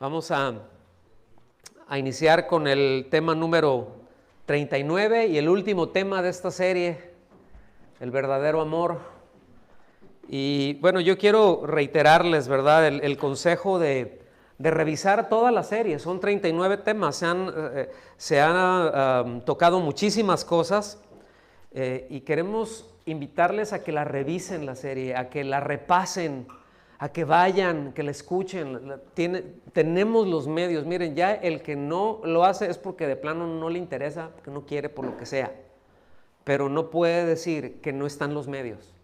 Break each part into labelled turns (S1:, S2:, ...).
S1: Vamos a iniciar con el tema número 39 y el último tema de esta serie, el verdadero amor. Y bueno, yo quiero reiterarles, ¿verdad?, el consejo de revisar toda la serie. Son 39 temas, se han tocado muchísimas cosas y queremos invitarles a que la revisen la serie, a que la repasen, a que vayan, que la escuchen. Tenemos los medios. Miren, ya el que no lo hace es porque de plano no le interesa, porque no quiere, por lo que sea. Pero no puede decir que no están los medios,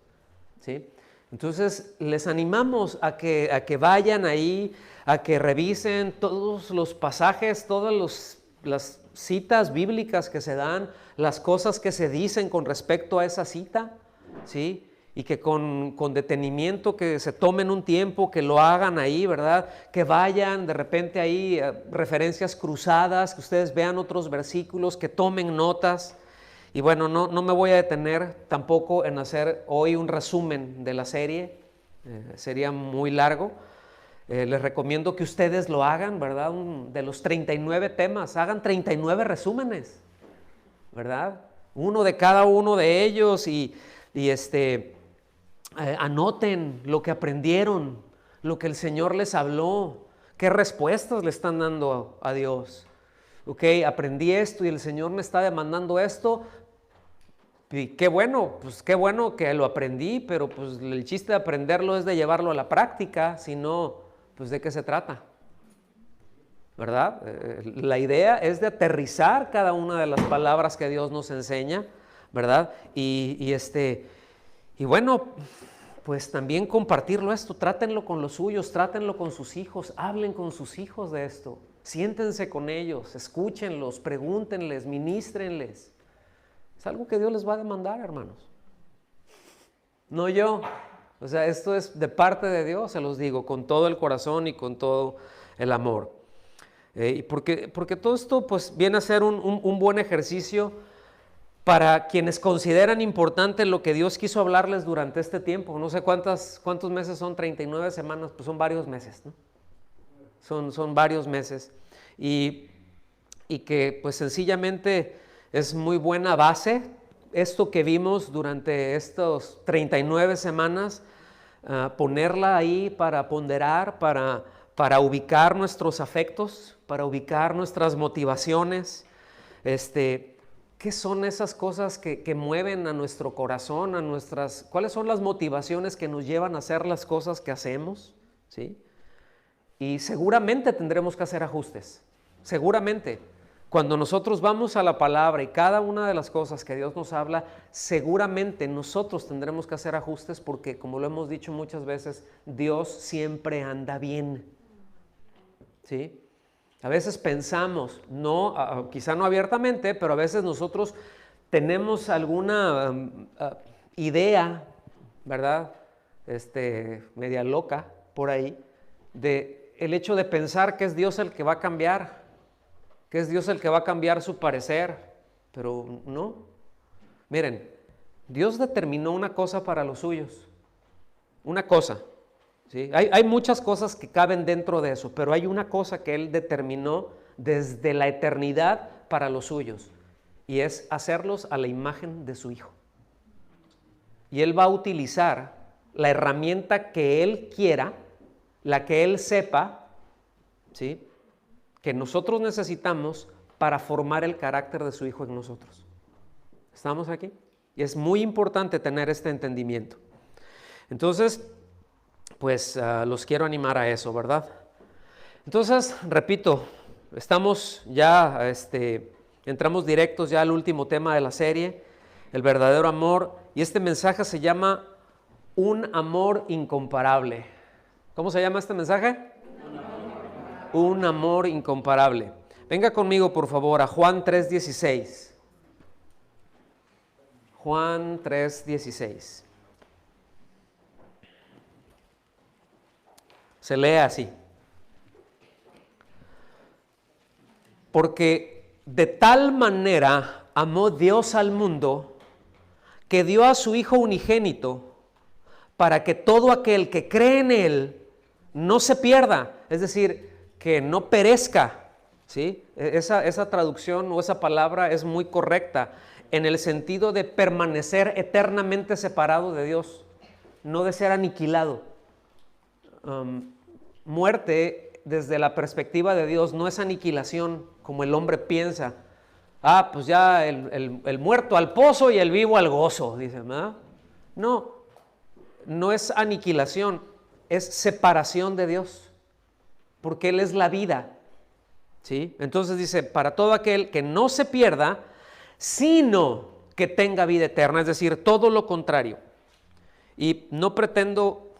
S1: ¿sí? Entonces, les animamos a que vayan ahí, a que revisen todos los pasajes, todas las citas bíblicas que se dan, las cosas que se dicen con respecto a esa cita, ¿sí? Y que con detenimiento, que se tomen un tiempo, que lo hagan ahí, ¿verdad? Que vayan de repente ahí, referencias cruzadas, que ustedes vean otros versículos, que tomen notas. Y bueno, no me voy a detener tampoco en hacer hoy un resumen de la serie, sería muy largo. Les recomiendo que ustedes lo hagan, ¿verdad? De los 39 temas, hagan 39 resúmenes, ¿verdad? Uno de cada uno de ellos y anoten lo que aprendieron, lo que el Señor les habló, qué respuestas le están dando a Dios. Ok, aprendí esto y el Señor me está demandando esto. Y qué bueno, pues qué bueno que lo aprendí, pero pues el chiste de aprenderlo es de llevarlo a la práctica, si no, pues ¿de qué se trata? ¿Verdad? La idea es de aterrizar cada una de las palabras que Dios nos enseña, ¿verdad? Y bueno, pues también compartirlo esto, trátenlo con los suyos, trátenlo con sus hijos, hablen con sus hijos de esto, siéntense con ellos, escúchenlos, pregúntenles, ministrenles. Es algo que Dios les va a demandar, hermanos. No yo. O sea, esto es de parte de Dios, se los digo, con todo el corazón y con todo el amor. Porque todo esto pues viene a ser un buen ejercicio para quienes consideran importante lo que Dios quiso hablarles durante este tiempo. No sé cuántos meses son, 39 semanas, pues son varios meses, ¿no? Son varios meses. Y que pues sencillamente es muy buena base esto que vimos durante estos 39 semanas, ponerla ahí para ponderar, para ubicar nuestros afectos, para ubicar nuestras motivaciones, ¿qué son esas cosas que mueven a nuestro corazón, cuáles son las motivaciones que nos llevan a hacer las cosas que hacemos? ¿Sí? Y seguramente tendremos que hacer ajustes, seguramente. Cuando nosotros vamos a la palabra y cada una de las cosas que Dios nos habla, seguramente nosotros tendremos que hacer ajustes porque, como lo hemos dicho muchas veces, Dios siempre anda bien, ¿sí? A veces pensamos, quizá no abiertamente, pero a veces nosotros tenemos alguna idea, ¿verdad? Media loca por ahí, de el hecho de pensar que es Dios el que va a cambiar, que es Dios el que va a cambiar su parecer, pero no. Miren, Dios determinó una cosa para los suyos, una cosa, ¿sí? Hay muchas cosas que caben dentro de eso, pero hay una cosa que Él determinó desde la eternidad para los suyos, y es hacerlos a la imagen de su Hijo. Y Él va a utilizar la herramienta que Él quiera, la que Él sepa, ¿sí?, que nosotros necesitamos para formar el carácter de su Hijo en nosotros. ¿Estamos aquí? Y es muy importante tener este entendimiento. Entonces, pues los quiero animar a eso, ¿verdad? Entonces, repito, estamos ya, entramos directos ya al último tema de la serie, el verdadero amor, y este mensaje se llama Un amor incomparable. ¿Cómo se llama este mensaje? Un amor incomparable. Venga conmigo, por favor, a Juan 3:16. Juan 3:16. Se lee así. Porque de tal manera amó Dios al mundo que dio a su Hijo unigénito para que todo aquel que cree en Él no se pierda. Es decir, que no perezca, ¿sí? Esa traducción o esa palabra es muy correcta en el sentido de permanecer eternamente separado de Dios, no de ser aniquilado. Muerte, desde la perspectiva de Dios, no es aniquilación como el hombre piensa. Pues ya el muerto al pozo y el vivo al gozo, dicen, ¿verdad? No, no es aniquilación, es separación de Dios, porque Él es la vida, ¿sí? Entonces dice, para todo aquel que no se pierda, sino que tenga vida eterna, es decir, todo lo contrario. Y no pretendo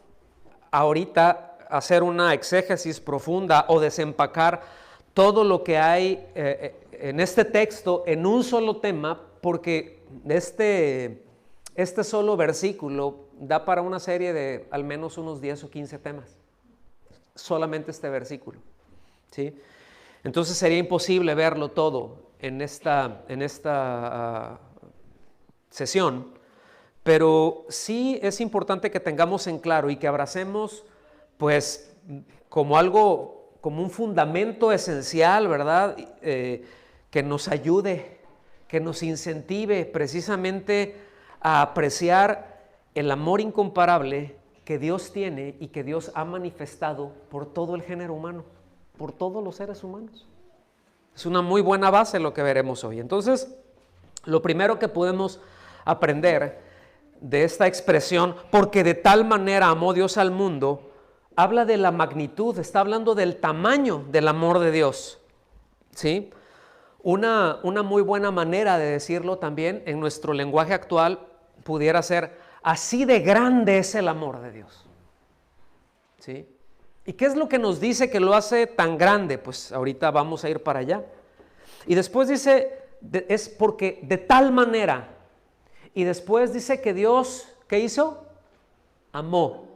S1: ahorita hacer una exégesis profunda o desempacar todo lo que hay en este texto en un solo tema, porque este solo versículo da para una serie de al menos unos 10 o 15 temas, solamente este versículo, ¿sí? Entonces sería imposible verlo todo en esta sesión, pero sí es importante que tengamos en claro y que abracemos pues como algo, como un fundamento esencial, ¿verdad? Que nos ayude, que nos incentive precisamente a apreciar el amor incomparable que Dios tiene y que Dios ha manifestado por todo el género humano, por todos los seres humanos. Es una muy buena base lo que veremos hoy. Entonces, lo primero que podemos aprender de esta expresión, porque de tal manera amó Dios al mundo, habla de la magnitud, está hablando del tamaño del amor de Dios, ¿sí? Una muy buena manera de decirlo también en nuestro lenguaje actual pudiera ser, así de grande es el amor de Dios, ¿sí? ¿Y qué es lo que nos dice que lo hace tan grande? Pues ahorita vamos a ir para allá. Y después dice, es porque de tal manera. Y después dice que Dios, ¿qué hizo? Amó.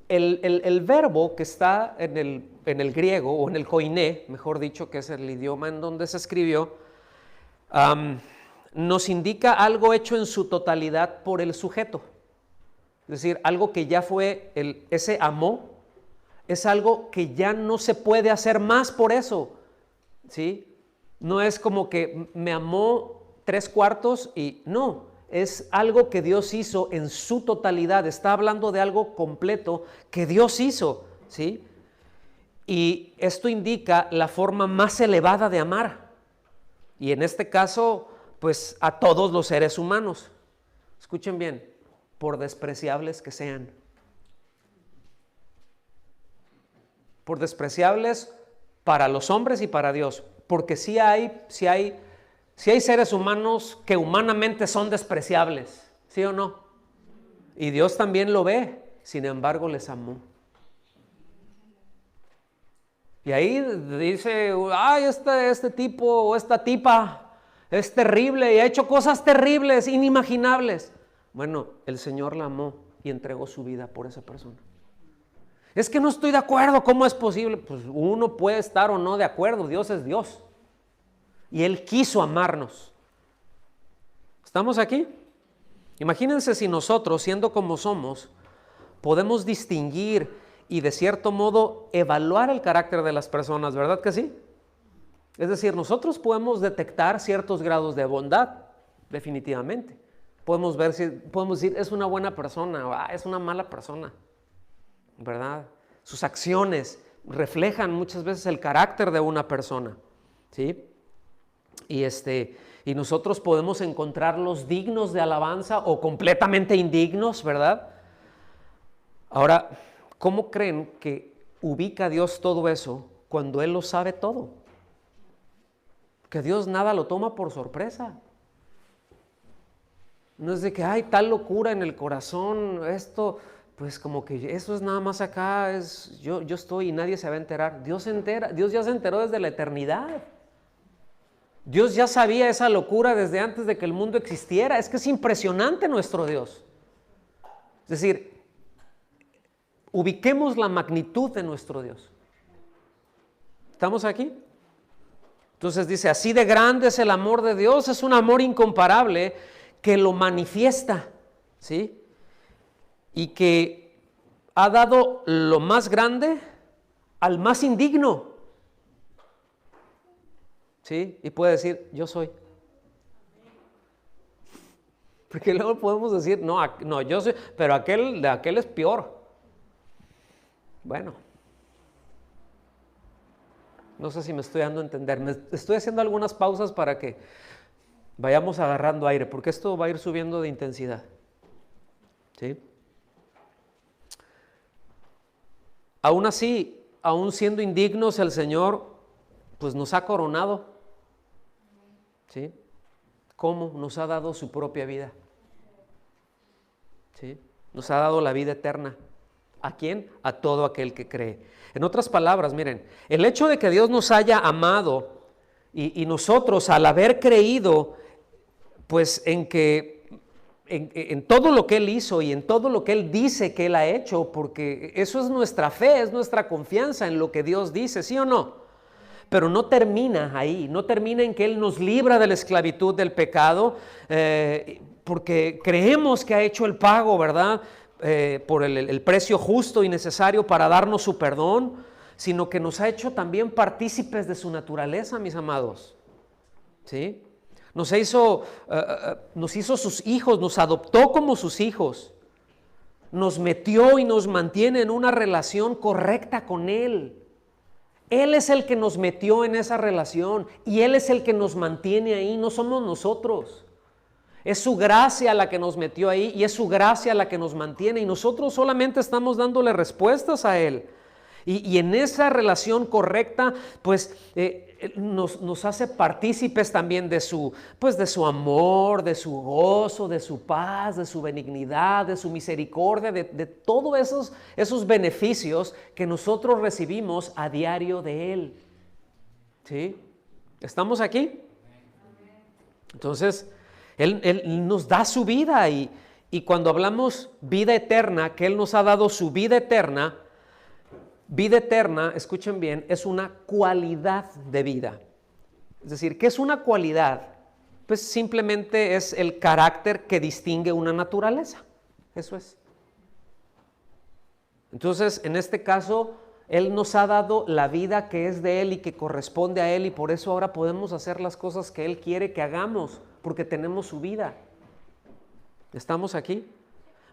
S1: El verbo que está en el griego, o en el koiné, mejor dicho, que es el idioma en donde se escribió, nos indica algo hecho en su totalidad por el sujeto. Es decir, algo que ya fue, ese amó, es algo que ya no se puede hacer más por eso, ¿sí? No es como que me amó 3/4 y no, es algo que Dios hizo en su totalidad, está hablando de algo completo que Dios hizo, ¿sí? Y esto indica la forma más elevada de amar, y en este caso, pues a todos los seres humanos. Escuchen bien, por despreciables que sean. Por despreciables para los hombres y para Dios, porque sí hay seres humanos que humanamente son despreciables, ¿sí o no? Y Dios también lo ve, sin embargo les amó. Y ahí dice, ay, este tipo o esta tipa es terrible y ha hecho cosas terribles, inimaginables. Bueno, el Señor la amó y entregó su vida por esa persona. Es que no estoy de acuerdo, ¿cómo es posible? Pues uno puede estar o no de acuerdo, Dios es Dios. Y Él quiso amarnos. ¿Estamos aquí? Imagínense si nosotros, siendo como somos, podemos distinguir y de cierto modo evaluar el carácter de las personas, ¿verdad que sí? Es decir, nosotros podemos detectar ciertos grados de bondad, definitivamente. Podemos decir, es una buena persona, o es una mala persona, ¿verdad? Sus acciones reflejan muchas veces el carácter de una persona, ¿sí? Y nosotros podemos encontrarlos dignos de alabanza o completamente indignos, ¿verdad? Ahora, ¿cómo creen que ubica Dios todo eso cuando Él lo sabe todo? Que Dios nada lo toma por sorpresa. No es de que hay tal locura en el corazón, esto, pues como que eso es nada más acá, yo estoy y nadie se va a enterar. Dios se entera, Dios ya se enteró desde la eternidad. Dios ya sabía esa locura desde antes de que el mundo existiera. Es que es impresionante nuestro Dios. Es decir, ubiquemos la magnitud de nuestro Dios. ¿Estamos aquí? Entonces dice, así de grande es el amor de Dios, es un amor incomparable que lo manifiesta, ¿sí? Y que ha dado lo más grande al más indigno. ¿Sí? Y puede decir, yo soy. Porque luego podemos decir, no, yo soy, pero aquel es peor. Bueno, no sé si me estoy dando a entender. Me estoy haciendo algunas pausas para que vayamos agarrando aire, porque esto va a ir subiendo de intensidad. ¿Sí? Aún así, aún siendo indignos, el Señor pues nos ha coronado. ¿Sí? ¿Cómo? Nos ha dado su propia vida. ¿Sí? Nos ha dado la vida eterna. ¿A quién? A todo aquel que cree. En otras palabras, miren, el hecho de que Dios nos haya amado y nosotros al haber creído, pues en todo lo que Él hizo y en todo lo que Él dice que Él ha hecho, porque eso es nuestra fe, es nuestra confianza en lo que Dios dice, ¿sí o no? Pero no termina ahí, no termina en que Él nos libra de la esclavitud del pecado, porque creemos que ha hecho el pago, ¿verdad? Por el precio justo y necesario para darnos su perdón, sino que nos ha hecho también partícipes de su naturaleza, mis amados. ¿Sí? Nos hizo sus hijos, nos adoptó como sus hijos, nos metió y nos mantiene en una relación correcta con Él. Él es el que nos metió en esa relación y Él es el que nos mantiene ahí, no somos nosotros. Es su gracia la que nos metió ahí y es su gracia la que nos mantiene y nosotros solamente estamos dándole respuestas a Él. Y en esa relación correcta, pues nos hace partícipes también de su amor, de su gozo, de su paz, de su benignidad, de su misericordia, de todos esos beneficios que nosotros recibimos a diario de Él. ¿Sí? ¿Estamos aquí? Entonces, Él nos da su vida y cuando hablamos vida eterna, que Él nos ha dado su vida eterna, escuchen bien, es una cualidad de vida. Es decir, ¿qué es una cualidad? Pues simplemente es el carácter que distingue una naturaleza. Eso es. Entonces, en este caso, Él nos ha dado la vida que es de Él y que corresponde a Él y por eso ahora podemos hacer las cosas que Él quiere que hagamos, porque tenemos su vida. ¿Estamos aquí?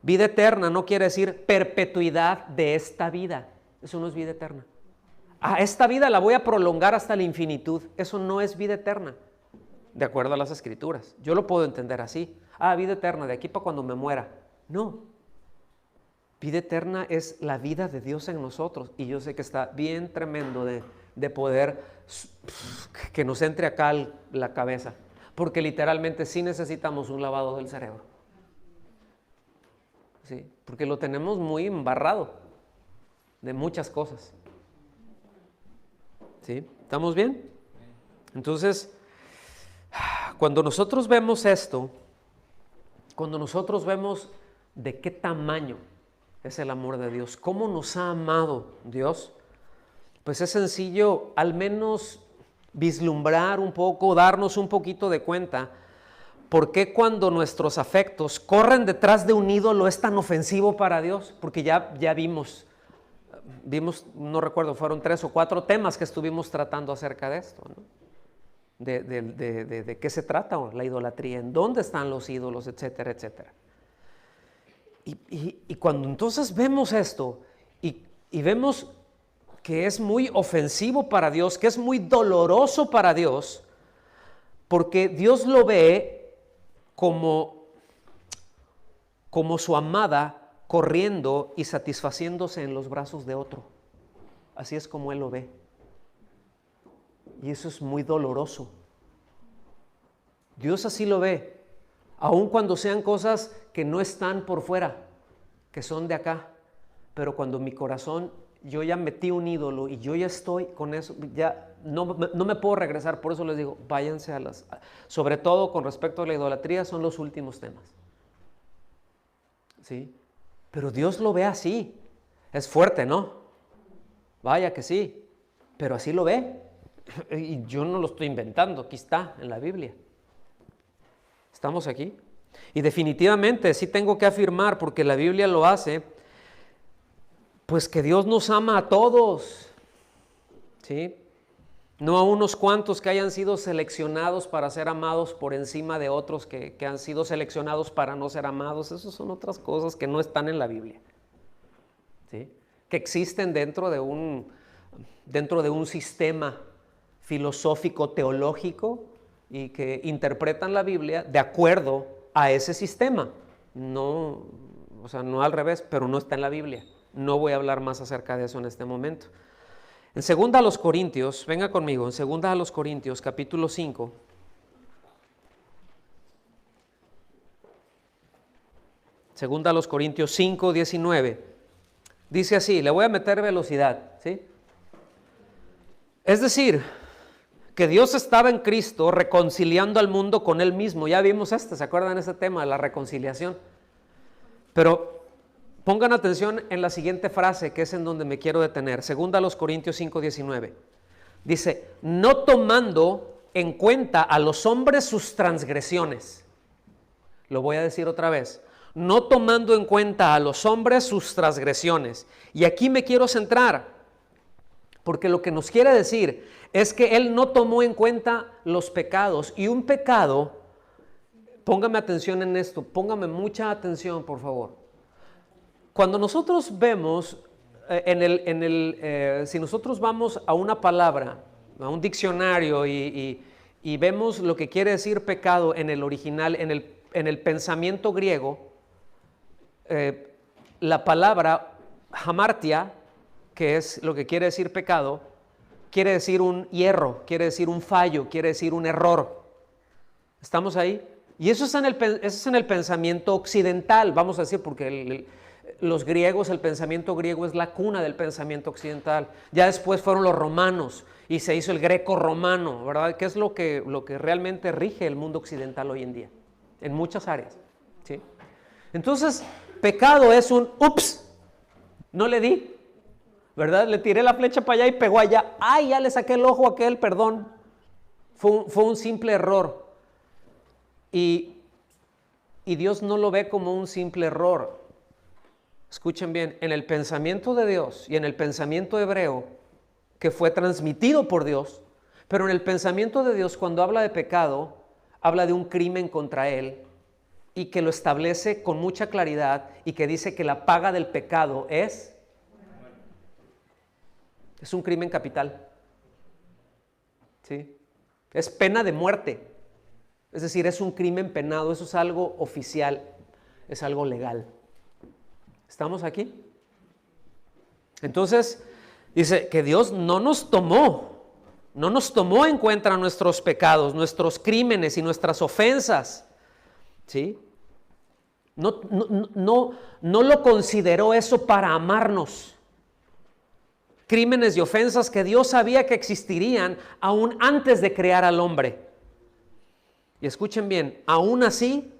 S1: Vida eterna no quiere decir perpetuidad de esta vida. Eso no es vida eterna. Esta vida la voy a prolongar hasta la infinitud. Eso no es vida eterna, de acuerdo a las Escrituras. Yo lo puedo entender así. Vida eterna, de aquí para cuando me muera. No. Vida eterna es la vida de Dios en nosotros. Y yo sé que está bien tremendo de poder que nos entre acá la cabeza. Porque literalmente sí necesitamos un lavado del cerebro. Sí, porque lo tenemos muy embarrado de muchas cosas. ¿Sí? ¿Estamos bien? Entonces, cuando nosotros vemos esto, cuando nosotros vemos de qué tamaño es el amor de Dios, cómo nos ha amado Dios, pues es sencillo al menos vislumbrar un poco, darnos un poquito de cuenta por qué cuando nuestros afectos corren detrás de un ídolo es tan ofensivo para Dios, porque ya vimos, no recuerdo, fueron 3 o 4 temas que estuvimos tratando acerca de esto, ¿no? De qué se trata la idolatría, en dónde están los ídolos, etcétera, etcétera. Y cuando entonces vemos esto y vemos que es muy ofensivo para Dios, que es muy doloroso para Dios, porque Dios lo ve como su amada corriendo y satisfaciéndose en los brazos de otro. Así es como Él lo ve. Y eso es muy doloroso. Dios así lo ve, aun cuando sean cosas que no están por fuera, que son de acá. Pero cuando mi corazón, yo ya metí un ídolo y yo ya estoy con eso, ya no me puedo regresar. Por eso les digo, váyanse sobre todo con respecto a la idolatría, son los últimos temas. ¿Sí? Pero Dios lo ve así. Es fuerte, ¿no? Vaya que sí, pero así lo ve. Y yo no lo estoy inventando, aquí está en la Biblia. ¿Estamos aquí? Y definitivamente sí tengo que afirmar, porque la Biblia lo hace, pues que Dios nos ama a todos. ¿sí? No a unos cuantos que hayan sido seleccionados para ser amados por encima de otros que han sido seleccionados para no ser amados. Esas son otras cosas que no están en la Biblia, ¿sí? Que existen dentro de un sistema filosófico, teológico, y que interpretan la Biblia de acuerdo a ese sistema. No, o sea, no al revés, pero no está en la Biblia. No voy a hablar más acerca de eso en este momento. En 2 a los Corintios, venga conmigo, en 2 a los Corintios, capítulo 5. Segunda a los Corintios 5, 19. Dice así, le voy a meter velocidad, ¿sí? Es decir, que Dios estaba en Cristo reconciliando al mundo con Él mismo. Ya vimos ¿se acuerdan ese tema de la reconciliación? Pero pongan atención en la siguiente frase, que es en donde me quiero detener. Segunda a los Corintios 5, 19. Dice, no tomando en cuenta a los hombres sus transgresiones. Lo voy a decir otra vez. No tomando en cuenta a los hombres sus transgresiones. Y aquí me quiero centrar, porque lo que nos quiere decir es que Él no tomó en cuenta los pecados. Y un pecado, póngame atención en esto, póngame mucha atención, por favor. Cuando nosotros vemos, si nosotros vamos a una palabra, a un diccionario y vemos lo que quiere decir pecado en el original, en el pensamiento griego, la palabra hamartia, que es lo que quiere decir pecado, quiere decir un hierro, quiere decir un fallo, quiere decir un error. ¿Estamos ahí? Y eso es en el pensamiento occidental, vamos a decir, porque los griegos, el pensamiento griego es la cuna del pensamiento occidental. Ya después fueron los romanos y se hizo el greco-romano, ¿verdad? Que es lo que realmente rige el mundo occidental hoy en día, en muchas áreas, ¿sí? Entonces, pecado es un ups, no le di, ¿verdad? Le tiré la flecha para allá y pegó allá. ¡Ay, ya le saqué el ojo a aquel! Perdón. Fue un simple error. Y Dios no lo ve como un simple error. Escuchen bien, en el pensamiento de Dios y en el pensamiento hebreo, que fue transmitido por Dios, pero en el pensamiento de Dios, cuando habla de pecado, habla de un crimen contra Él y que lo establece con mucha claridad y que dice que la paga del pecado es un crimen capital, ¿sí? Es pena de muerte, es decir, es un crimen penado, eso es algo oficial, es algo legal. ¿Estamos aquí? Entonces, dice que Dios no nos tomó en cuenta nuestros pecados, nuestros crímenes y nuestras ofensas, ¿sí? No lo consideró eso para amarnos. Crímenes y ofensas que Dios sabía que existirían aún antes de crear al hombre. Y escuchen bien, aún así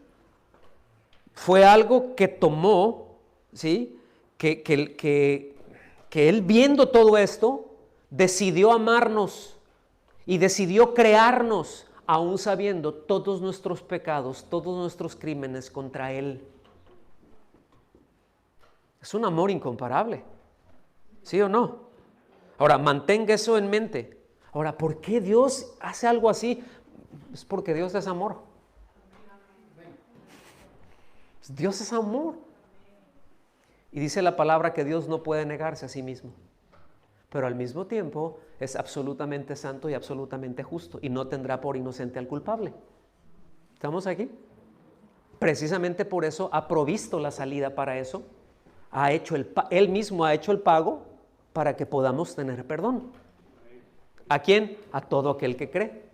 S1: fue algo que tomó, ¿sí? Que Él, viendo todo esto, decidió amarnos y decidió crearnos, aún sabiendo todos nuestros pecados, todos nuestros crímenes contra Él. Es un amor incomparable, ¿sí o no? Ahora, mantenga eso en mente. Ahora, ¿por qué Dios hace algo así? Es porque Dios es amor. Dios es amor. Y dice la palabra que Dios no puede negarse a sí mismo. Pero al mismo tiempo es absolutamente santo y absolutamente justo. Y no tendrá por inocente al culpable. ¿Estamos aquí? Precisamente por eso ha provisto la salida para eso. Él mismo ha hecho el pago para que podamos tener perdón. ¿A quién? A todo aquel que cree.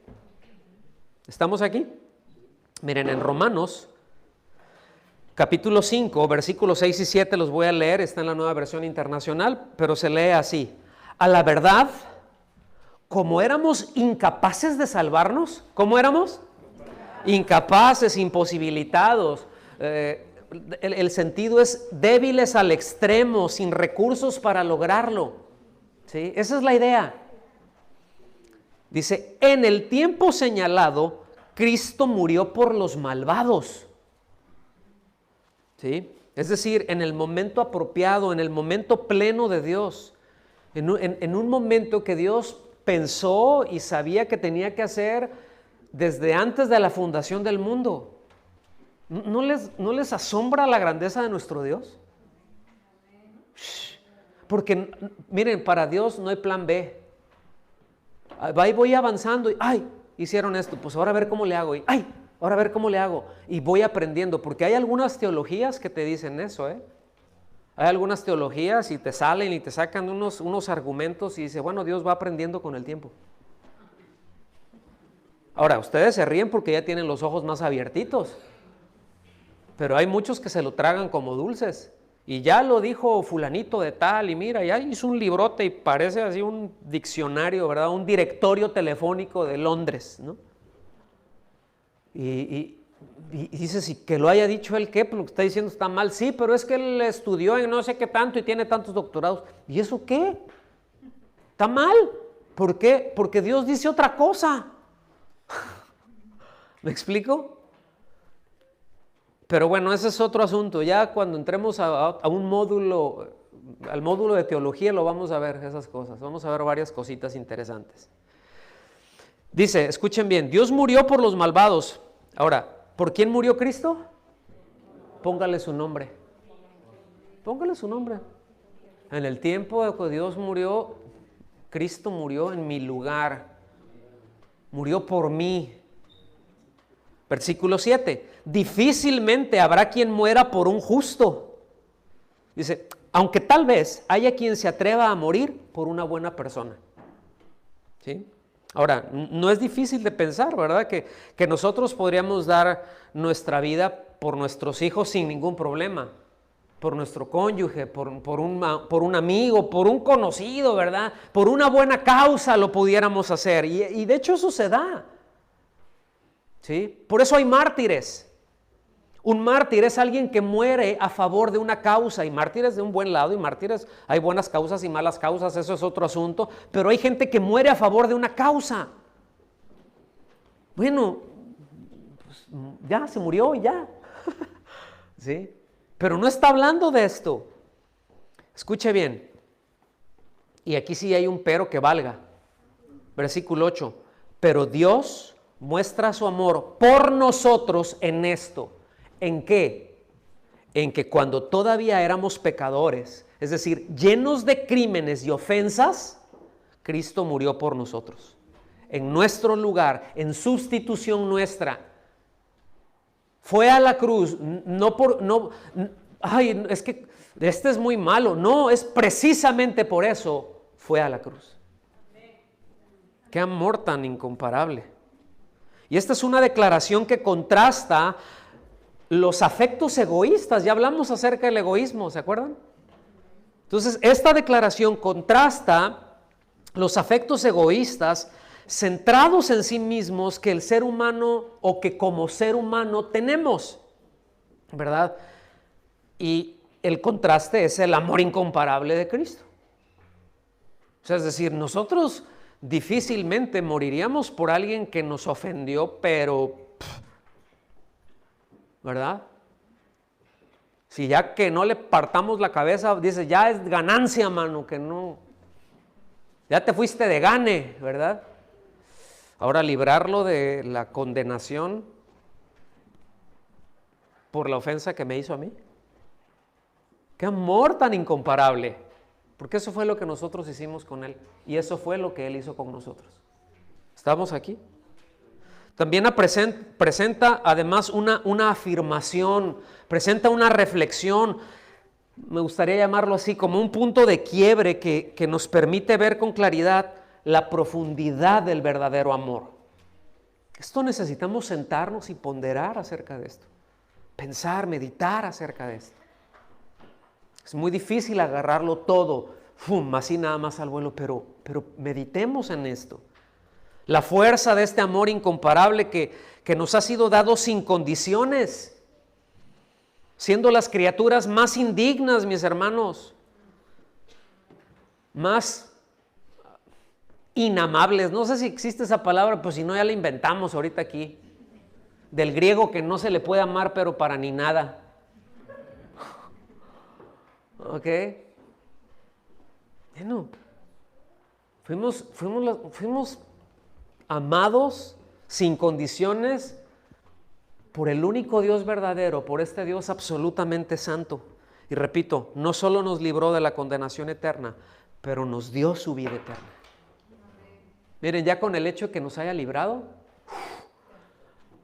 S1: ¿Estamos aquí? Miren, en Romanos, capítulo 5, versículos 6 y 7 los voy a leer, está en la Nueva Versión Internacional, pero se lee así. A la verdad, como éramos incapaces de salvarnos, ¿cómo éramos? Incapaces, imposibilitados. El sentido es débiles al extremo, sin recursos para lograrlo, ¿sí? Esa es la idea. Dice, en el tiempo señalado, Cristo murió por los malvados, ¿sí? Es decir, en el momento apropiado, en el momento pleno de Dios, en un momento que Dios pensó y sabía que tenía que hacer desde antes de la fundación del mundo. ¿No les asombra la grandeza de nuestro Dios? Porque, miren, para Dios no hay plan B. Ahí voy avanzando y, hicieron esto, pues ahora a ver cómo le hago. Y, ahora a ver cómo le hago. Y voy aprendiendo, porque hay algunas teologías que te dicen eso, Hay algunas teologías y te salen y te sacan unos argumentos y dice, bueno, Dios va aprendiendo con el tiempo. Ahora, ustedes se ríen porque ya tienen los ojos más abiertitos, pero hay muchos que se lo tragan como dulces. Y ya lo dijo fulanito de tal, y mira, ya hizo un librote y parece así un diccionario, ¿verdad? Un directorio telefónico de Londres, ¿no? Y dices, ¿y que lo haya dicho él qué? Pues lo que está diciendo está mal. Sí, pero es que él estudió en no sé qué tanto y tiene tantos doctorados. ¿Y eso qué? Está mal. ¿Por qué? Porque Dios dice otra cosa. ¿Me explico? Pero bueno, ese es otro asunto. Ya cuando entremos a un módulo, al módulo de teología, lo vamos a ver esas cosas. Vamos a ver varias cositas interesantes. Dice, escuchen bien, Dios murió por los malvados. Ahora, ¿por quién murió Cristo? Póngale su nombre. Póngale su nombre. En el tiempo de que Dios murió, Cristo murió en mi lugar. Murió por mí. Versículo 7. Difícilmente habrá quien muera por un justo. Dice, aunque tal vez haya quien se atreva a morir por una buena persona. ¿Sí? Ahora, no es difícil de pensar, ¿verdad? Que nosotros podríamos dar nuestra vida por nuestros hijos sin ningún problema. Por nuestro cónyuge, por un amigo, por un conocido, ¿verdad? Por una buena causa lo pudiéramos hacer. Y de hecho eso se da. ¿Sí? Por eso hay mártires. Un mártir es alguien que muere a favor de una causa, y mártires de un buen lado, y mártires, hay buenas causas y malas causas, eso es otro asunto, pero hay gente que muere a favor de una causa. Bueno, pues ya se murió y ya. ¿Sí? Pero no está hablando de esto. Escuche bien, y aquí sí hay un pero que valga. Versículo 8, pero Dios muestra su amor por nosotros en esto. ¿En qué? En que cuando todavía éramos pecadores, es decir, llenos de crímenes y ofensas, Cristo murió por nosotros. En nuestro lugar, en sustitución nuestra. Fue a la cruz, es que este es muy malo. No, es precisamente por eso fue a la cruz. Qué amor tan incomparable. Y esta es una declaración que contrasta los afectos egoístas. Ya hablamos acerca del egoísmo, ¿se acuerdan? Entonces, esta declaración contrasta los afectos egoístas centrados en sí mismos que el ser humano o que como ser humano tenemos, ¿verdad? Y el contraste es el amor incomparable de Cristo. O sea, es decir, nosotros difícilmente moriríamos por alguien que nos ofendió, pero, ¿verdad? Si ya que no le partamos la cabeza, dice, ya es ganancia, mano, que no, ya te fuiste de gane, ¿verdad? Ahora librarlo de la condenación por la ofensa que me hizo a mí. ¡Qué amor tan incomparable! Porque eso fue lo que nosotros hicimos con Él. Y eso fue lo que Él hizo con nosotros. ¿Estamos aquí? También presenta además una afirmación, presenta una reflexión. Me gustaría llamarlo así, como un punto de quiebre que nos permite ver con claridad la profundidad del verdadero amor. Esto necesitamos sentarnos y ponderar acerca de esto. Pensar, meditar acerca de esto. Es muy difícil agarrarlo todo, así nada más al vuelo, pero meditemos en esto. La fuerza de este amor incomparable que nos ha sido dado sin condiciones, siendo las criaturas más indignas, mis hermanos, más inamables. No sé si existe esa palabra, pues si no ya la inventamos ahorita aquí. Del griego que no se le puede amar, pero para ni nada. ¿Ok? Bueno, Fuimos amados sin condiciones por el único Dios verdadero, por este Dios absolutamente santo. Y repito, no solo nos libró de la condenación eterna, pero nos dio su vida eterna. Miren, ya con el hecho de que nos haya librado,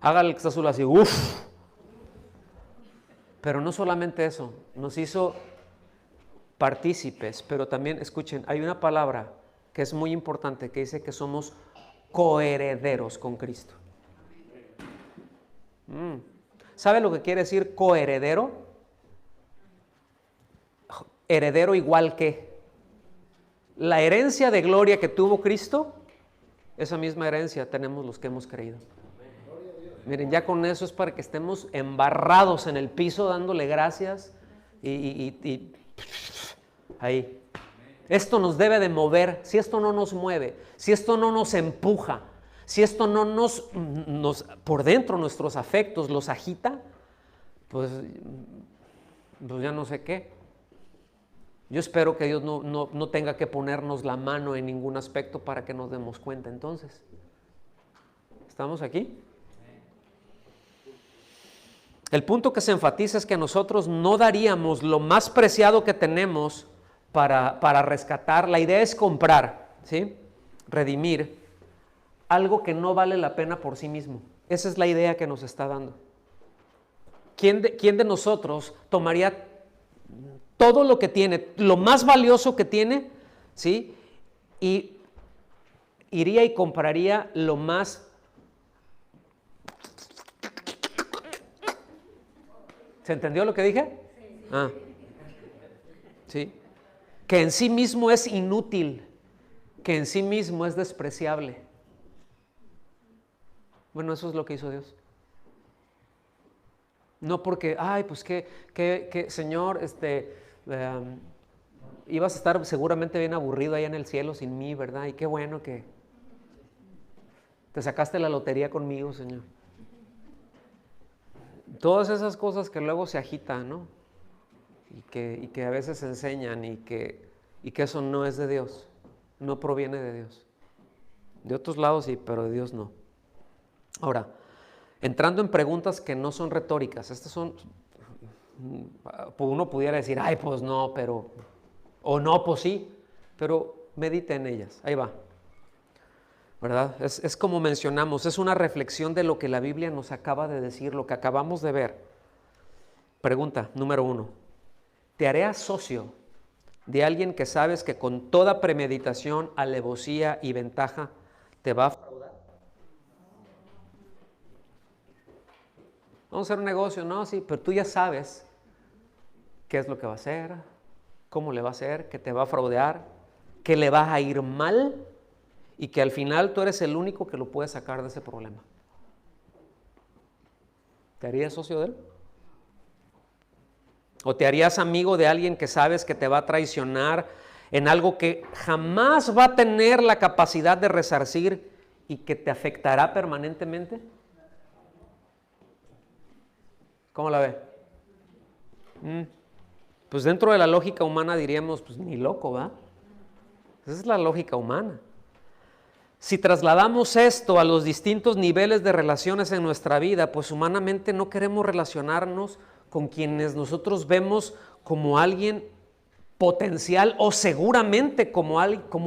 S1: hágale el que está azul así, uff. Pero no solamente eso, nos hizo partícipes, pero también, escuchen, hay una palabra que es muy importante que dice que somos coherederos con Cristo. ¿Sabe lo que quiere decir coheredero? Heredero igual que la herencia de gloria que tuvo Cristo, esa misma herencia tenemos los que hemos creído. Miren, ya con eso es para que estemos embarrados en el piso dándole gracias y ahí. Esto nos debe de mover. Si esto no nos mueve, si esto no nos empuja, si esto no nos por dentro nuestros afectos los agita, pues ya no sé qué. Yo espero que Dios no tenga que ponernos la mano en ningún aspecto para que nos demos cuenta entonces. ¿Estamos aquí? El punto que se enfatiza es que nosotros no daríamos lo más preciado que tenemos para rescatar. La idea es comprar, ¿sí? Redimir algo que no vale la pena por sí mismo. Esa es la idea que nos está dando. ¿Quién de nosotros tomaría todo lo que tiene, lo más valioso que tiene, ¿sí? Y iría y compraría lo más... ¿Se entendió lo que dije? Sí. Que en sí mismo es inútil, que en sí mismo es despreciable. Bueno, eso es lo que hizo Dios. No porque, pues que Señor, ibas a estar seguramente bien aburrido allá en el cielo sin mí, ¿verdad? Y qué bueno que te sacaste la lotería conmigo, Señor. Todas esas cosas que luego se agitan, ¿no? Y que a veces se enseñan y que eso no es de Dios, no proviene de Dios. De otros lados sí, pero de Dios no. Ahora, entrando en preguntas que no son retóricas, estas son, uno pudiera decir, pues no, pero, o no, pues sí, pero medita en ellas, ahí va. ¿Verdad? Es como mencionamos, es una reflexión de lo que la Biblia nos acaba de decir, lo que acabamos de ver. Pregunta número 1. ¿Te haré socio de alguien que sabes que con toda premeditación, alevosía y ventaja te va a fraudar? Vamos a hacer un negocio, no, sí, pero tú ya sabes qué es lo que va a hacer, cómo le va a hacer, que te va a fraudear, que le va a ir mal y que al final tú eres el único que lo puede sacar de ese problema. ¿Te harías socio de él? ¿O te harías amigo de alguien que sabes que te va a traicionar en algo que jamás va a tener la capacidad de resarcir y que te afectará permanentemente? ¿Cómo la ve? Pues dentro de la lógica humana diríamos, pues ni loco, ¿va? Esa es la lógica humana. Si trasladamos esto a los distintos niveles de relaciones en nuestra vida, pues humanamente no queremos relacionarnos con quienes nosotros vemos como alguien potencial o seguramente como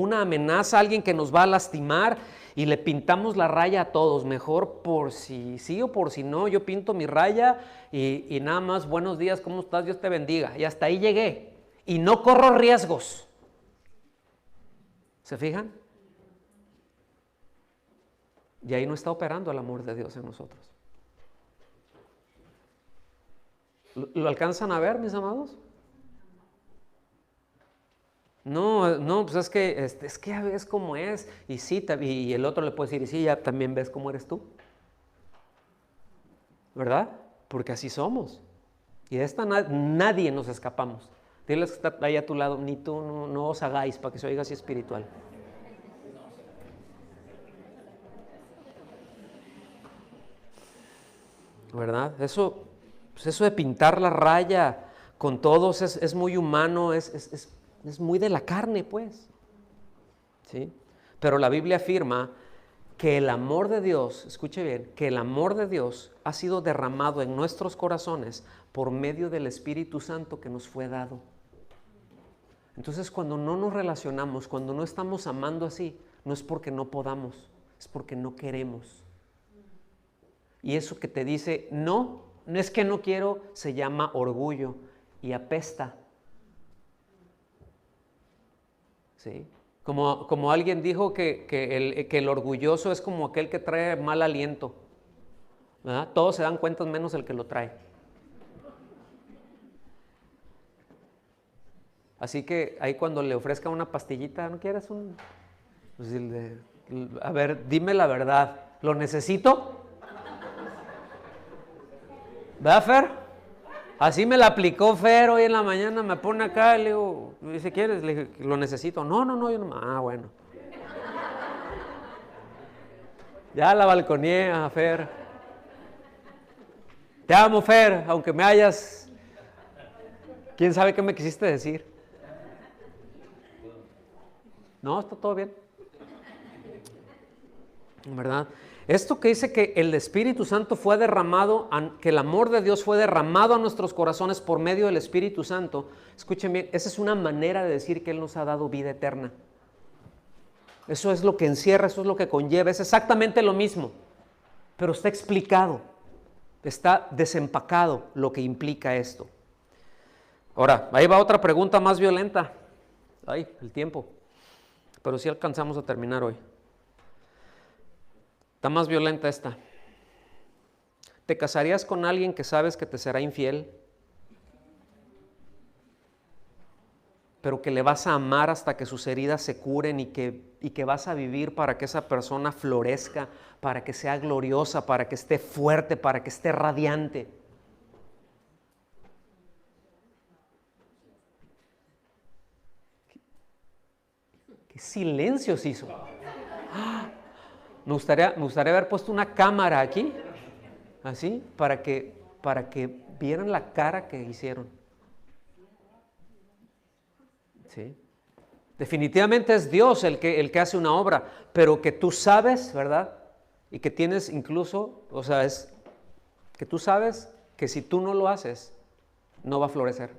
S1: una amenaza, alguien que nos va a lastimar, y le pintamos la raya a todos. Mejor por si sí o por si no, yo pinto mi raya y nada más, buenos días, ¿cómo estás? Dios te bendiga. Y hasta ahí llegué y no corro riesgos. ¿Se fijan? Y ahí no está operando el amor de Dios en nosotros. ¿Lo alcanzan a ver, mis amados? No, pues es que ya ves cómo es, y sí, y el otro le puede decir, y sí, ya también ves cómo eres tú, ¿verdad? Porque así somos, y de esta nadie nos escapamos. Diles que está ahí a tu lado, ni tú, no os hagáis, para que se oiga así espiritual. ¿Verdad? Eso de pintar la raya con todos es muy humano, es muy de la carne, pues. ¿Sí? Pero la Biblia afirma que el amor de Dios, escuche bien, que el amor de Dios ha sido derramado en nuestros corazones por medio del Espíritu Santo que nos fue dado. Entonces, cuando no nos relacionamos, cuando no estamos amando así, no es porque no podamos, es porque no queremos. Y eso que te dice, no es que no quiero, se llama orgullo y apesta. ¿Sí? Como alguien dijo que el orgulloso es como aquel que trae mal aliento, ¿verdad? Todos se dan cuenta menos el que lo trae. Así que ahí cuando le ofrezca una pastillita, ¿no quieres un? Pues a ver, dime la verdad, ¿lo necesito? ¿Verdad, Fer? Así me la aplicó Fer hoy en la mañana, me pone acá y le digo, si quieres, le dije, lo necesito. No, yo no. Ah, bueno. Ya la balconeé a Fer. Te amo, Fer, aunque me hayas... ¿Quién sabe qué me quisiste decir? No, está todo bien. ¿Verdad? Esto que dice que el Espíritu Santo fue derramado, que el amor de Dios fue derramado a nuestros corazones por medio del Espíritu Santo, escuchen bien, esa es una manera de decir que Él nos ha dado vida eterna. Eso es lo que encierra, eso es lo que conlleva, es exactamente lo mismo, pero está explicado, está desempacado lo que implica esto. Ahora, ahí va otra pregunta más violenta. Ay, el tiempo, pero sí alcanzamos a terminar hoy. Está más violenta esta. ¿Te casarías con alguien que sabes que te será infiel, pero que le vas a amar hasta que sus heridas se curen y que vas a vivir para que esa persona florezca, para que sea gloriosa, para que esté fuerte, para que esté radiante? ¿Qué silencio se hizo? Me gustaría haber puesto una cámara aquí, así, para que vieran la cara que hicieron. ¿Sí? Definitivamente es Dios el que hace una obra, pero que tú sabes, ¿verdad? Y que tienes incluso, o sea, es que tú sabes que si tú no lo haces, no va a florecer.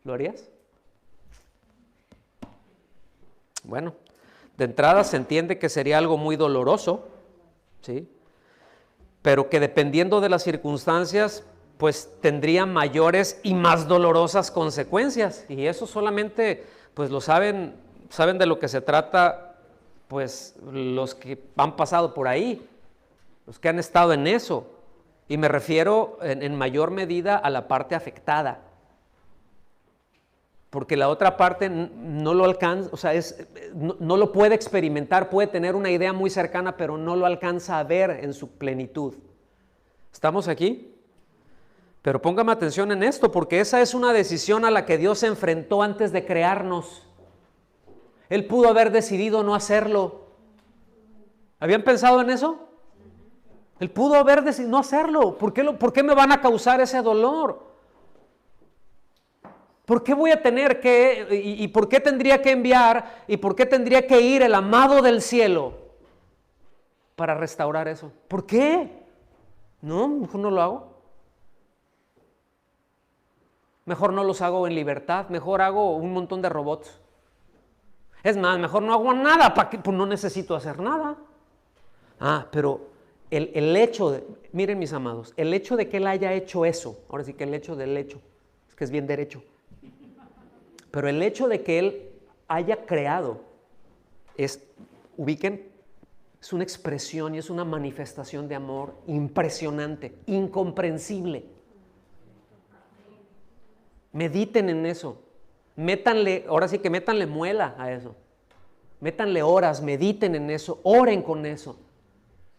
S1: ¿Lo harías? Bueno. De entrada se entiende que sería algo muy doloroso, ¿sí? Pero que dependiendo de las circunstancias, pues tendría mayores y más dolorosas consecuencias. Y eso solamente, pues lo saben de lo que se trata, pues los que han pasado por ahí, los que han estado en eso. Y me refiero en mayor medida a la parte afectada. Porque la otra parte no lo alcanza, o sea, no lo puede experimentar, puede tener una idea muy cercana, pero no lo alcanza a ver en su plenitud. ¿Estamos aquí? Pero póngame atención en esto, porque esa es una decisión a la que Dios se enfrentó antes de crearnos. Él pudo haber decidido no hacerlo. ¿Habían pensado en eso? Él pudo haber decidido no hacerlo. ¿Por qué me van a causar ese dolor? ¿Por qué voy a tener que, y por qué tendría que enviar, y por qué tendría que ir el amado del cielo para restaurar eso? ¿Por qué? No, mejor no lo hago. Mejor no los hago en libertad, mejor hago un montón de robots. Es más, mejor no hago nada, pues no necesito hacer nada. Pero el hecho miren mis amados, el hecho de que Él haya hecho eso, ahora sí que el hecho del hecho, es que es bien derecho. Pero el hecho de que Él haya creado ubiquen, es una expresión y es una manifestación de amor impresionante, incomprensible. Mediten en eso. Ahora sí que métanle muela a eso. Métanle horas, mediten en eso, oren con eso.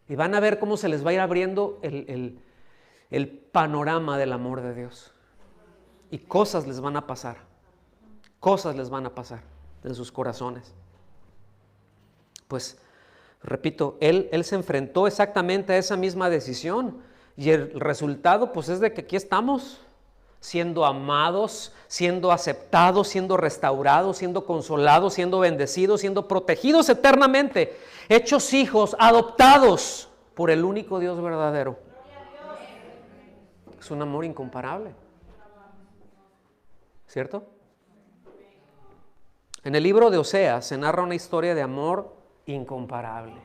S1: Y van a ver cómo se les va a ir abriendo el panorama del amor de Dios. Y cosas les van a pasar. Cosas les van a pasar en sus corazones. Pues, repito, él se enfrentó exactamente a esa misma decisión. Y el resultado, pues, es de que aquí estamos. siendo amados, siendo aceptados, siendo restaurados, siendo consolados, siendo bendecidos, siendo protegidos eternamente, hechos hijos, adoptados por el único Dios verdadero. Es un amor incomparable, ¿cierto? En el libro de Oseas se narra una historia de amor incomparable.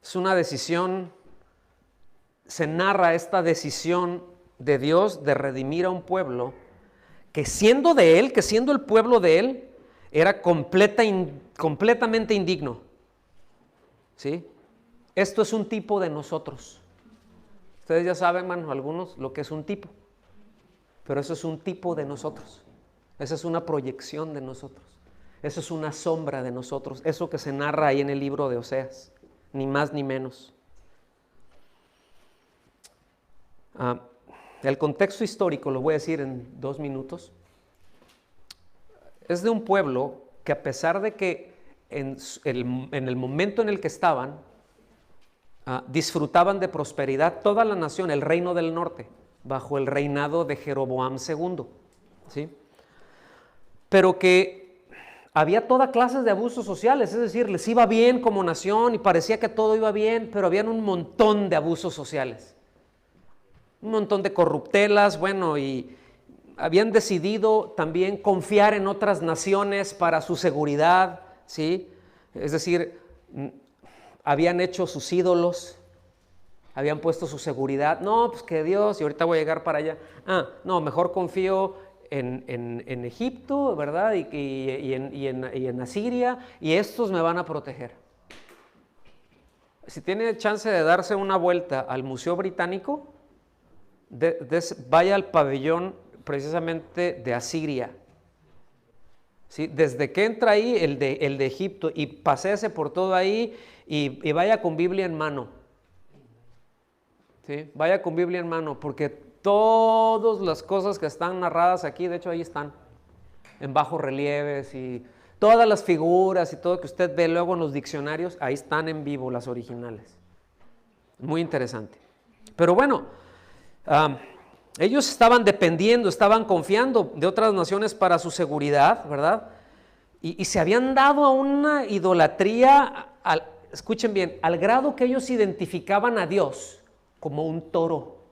S1: Es una decisión, se narra esta decisión de Dios de redimir a un pueblo que siendo de Él, que siendo el pueblo de Él, era completamente indigno. ¿Sí? Esto es un tipo de nosotros. Ustedes ya saben, hermano, algunos, lo que es un tipo. Pero eso es un tipo de nosotros. Esa es una proyección de nosotros. Eso es una sombra de nosotros. Eso que se narra ahí en el libro de Oseas. Ni más ni menos. El contexto histórico, lo voy a decir en 2 minutos. Es de un pueblo que a pesar de que en el momento en el que estaban, disfrutaban de prosperidad, toda la nación, el reino del norte, bajo el reinado de Jeroboam II, ¿sí? Pero que había toda clase de abusos sociales, es decir, les iba bien como nación y parecía que todo iba bien, pero habían un montón de abusos sociales, un montón de corruptelas, bueno, y habían decidido también confiar en otras naciones para su seguridad, ¿sí? Es decir, habían hecho sus ídolos, habían puesto su seguridad. No, pues que Dios, y ahorita voy a llegar para allá. No, mejor confío en Egipto, ¿verdad? Y en Asiria, y estos me van a proteger. Si tiene chance de darse una vuelta al Museo Británico, vaya al pabellón precisamente de Asiria. ¿Sí? Desde que entra ahí el de Egipto y paséese por todo ahí y vaya con Biblia en mano. ¿Sí? Vaya con Biblia en mano, porque todas las cosas que están narradas aquí, de hecho ahí están, en bajos relieves, y todas las figuras y todo que usted ve luego en los diccionarios, ahí están en vivo las originales. Muy interesante. Pero bueno, ellos estaban dependiendo, estaban confiando de otras naciones para su seguridad, ¿verdad? Y se habían dado a una idolatría, escuchen bien, al grado que ellos identificaban a Dios como un toro.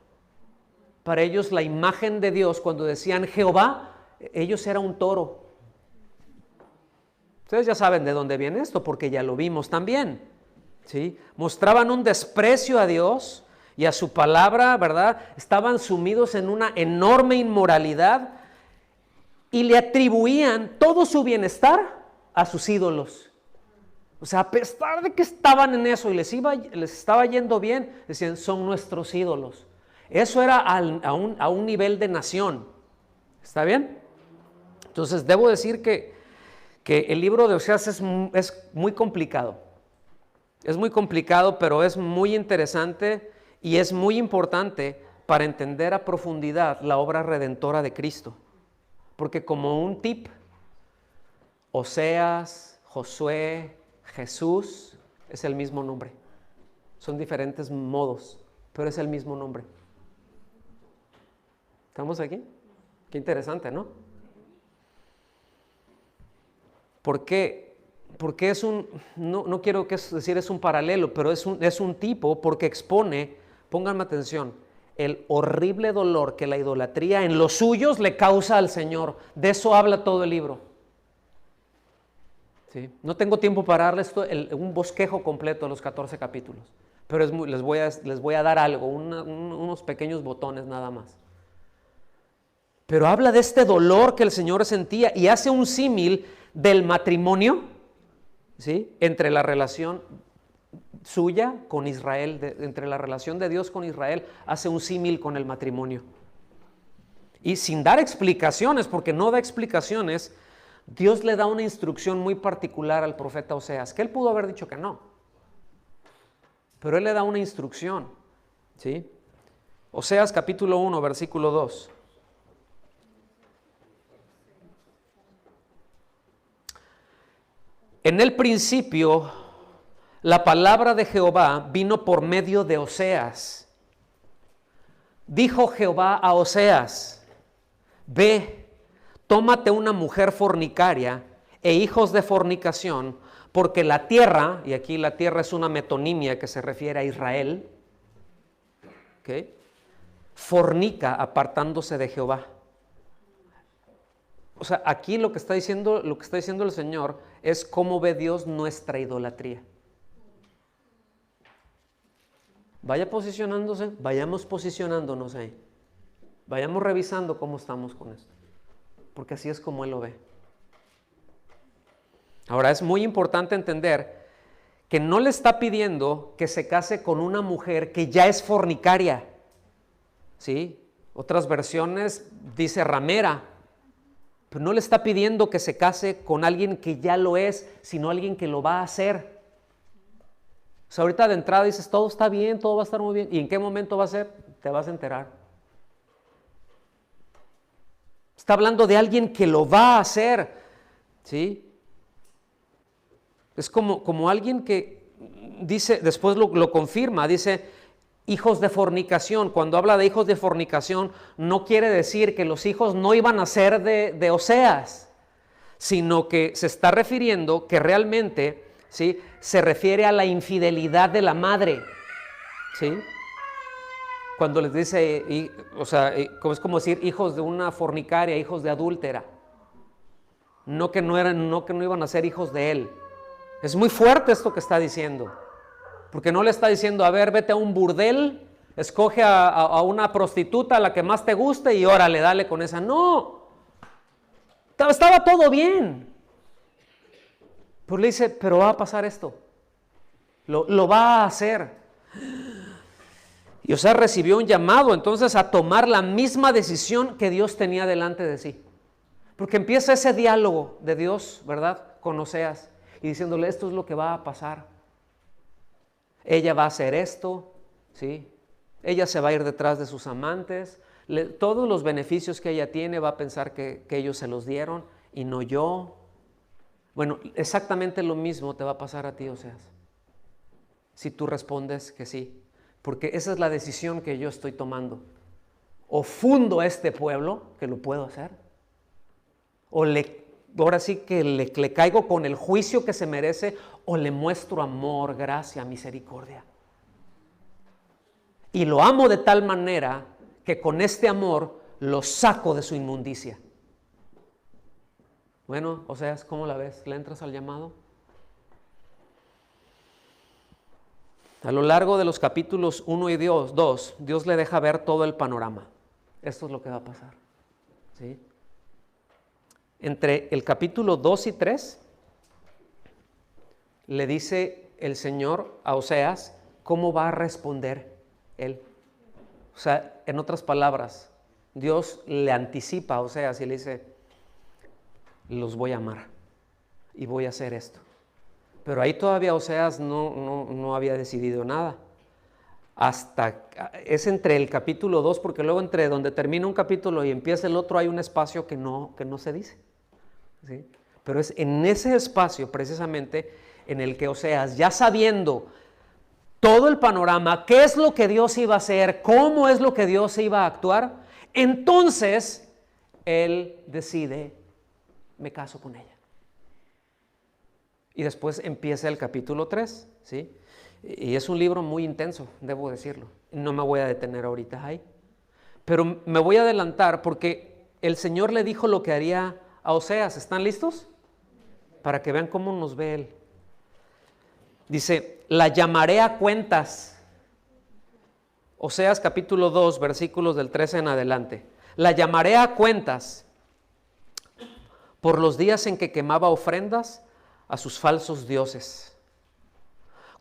S1: Para ellos la imagen de Dios, cuando decían Jehová, ellos era un toro. Ustedes ya saben de dónde viene esto, porque ya lo vimos también, ¿sí? Mostraban un desprecio a Dios y a su palabra, ¿verdad? Estaban sumidos en una enorme inmoralidad y le atribuían todo su bienestar a sus ídolos. O sea, a pesar de que estaban en eso y les estaba yendo bien, decían, son nuestros ídolos. Eso era a un nivel de nación. ¿Está bien? Entonces, debo decir que el libro de Oseas es muy complicado. Es muy complicado, pero es muy interesante y es muy importante para entender a profundidad la obra redentora de Cristo. Porque como un tip, Oseas, Josué, Jesús es el mismo nombre. Son diferentes modos, pero es el mismo nombre. ¿Estamos aquí? Qué interesante, ¿no? ¿Por qué? Porque es no quiero decir es un paralelo, pero es un tipo porque expone, pónganme atención, el horrible dolor que la idolatría en los suyos le causa al Señor. De eso habla todo el libro. ¿Sí? No tengo tiempo para darles un bosquejo completo de los 14 capítulos, pero les voy a dar algo, unos pequeños botones nada más. Pero habla de este dolor que el Señor sentía y hace un símil del matrimonio, ¿sí? Entre la relación suya con Israel, entre la relación de Dios con Israel, hace un símil con el matrimonio. Y sin dar explicaciones, porque no da explicaciones, Dios le da una instrucción muy particular al profeta Oseas, que él pudo haber dicho que no, pero él le da una instrucción, ¿sí? Oseas capítulo 1, versículo 2. En el principio, la palabra de Jehová vino por medio de Oseas, dijo Jehová a Oseas, ve, tómate una mujer fornicaria e hijos de fornicación, porque la tierra, y aquí la tierra es una metonimia que se refiere a Israel, ¿okay?, fornica apartándose de Jehová. O sea, aquí lo que está diciendo el Señor es cómo ve Dios nuestra idolatría. Vaya posicionándose, vayamos posicionándonos ahí. Vayamos revisando cómo estamos con esto, porque así es como Él lo ve. Ahora, es muy importante entender que no le está pidiendo que se case con una mujer que ya es fornicaria, ¿sí? Otras versiones dice ramera, pero no le está pidiendo que se case con alguien que ya lo es, sino alguien que lo va a hacer. O sea, ahorita de entrada dices, todo está bien, todo va a estar muy bien. ¿Y en qué momento va a ser? Te vas a enterar. Está hablando de alguien que lo va a hacer, ¿sí? Es como alguien que dice, después lo confirma, dice, hijos de fornicación. Cuando habla de hijos de fornicación, no quiere decir que los hijos no iban a ser de Oseas, sino que se está refiriendo que realmente, ¿sí?, se refiere a la infidelidad de la madre, ¿sí? Cuando les dice, o sea, es como decir hijos de una fornicaria, hijos de adúltera. No que no iban a ser hijos de él. Es muy fuerte esto que está diciendo, porque no le está diciendo, a ver, vete a un burdel, escoge a una prostituta, a la que más te guste, y órale, dale con esa. No, estaba todo bien. Pues le dice, pero va a pasar esto, lo va a hacer. Y Oseas recibió un llamado entonces a tomar la misma decisión que Dios tenía delante de sí. Porque empieza ese diálogo de Dios, ¿verdad?, con Oseas, y diciéndole, esto es lo que va a pasar. Ella va a hacer esto, ¿sí? Ella se va a ir detrás de sus amantes. Todos los beneficios que ella tiene va a pensar que ellos se los dieron y no yo. Bueno, exactamente lo mismo te va a pasar a ti, Oseas, si tú respondes que sí. Porque esa es la decisión que yo estoy tomando. O fundo a este pueblo, que lo puedo hacer, o ahora sí que le caigo con el juicio que se merece, o le muestro amor, gracia, misericordia. Y lo amo de tal manera que con este amor lo saco de su inmundicia. Bueno, Oseas, ¿cómo la ves? ¿Le entras al llamado? A lo largo de los capítulos 1 y 2, Dios le deja ver todo el panorama. Esto es lo que va a pasar, ¿sí? Entre el capítulo 2 y 3, le dice el Señor a Oseas cómo va a responder él. O sea, en otras palabras, Dios le anticipa a Oseas y le dice, los voy a amar y voy a hacer esto. Pero ahí todavía Oseas no había decidido nada. Es entre el capítulo 2, porque luego entre donde termina un capítulo y empieza el otro hay un espacio que no se dice, ¿sí? Pero es en ese espacio precisamente en el que Oseas, ya sabiendo todo el panorama, qué es lo que Dios iba a hacer, cómo es lo que Dios iba a actuar, entonces él decide, me caso con ella. Y después empieza el capítulo 3, ¿sí? Y es un libro muy intenso, debo decirlo. No me voy a detener ahorita ahí. Pero me voy a adelantar porque el Señor le dijo lo que haría a Oseas. ¿Están listos? Para que vean cómo nos ve Él. Dice, la llamaré a cuentas. Oseas capítulo 2, versículos del 13 en adelante. La llamaré a cuentas por los días en que quemaba ofrendas a sus falsos dioses,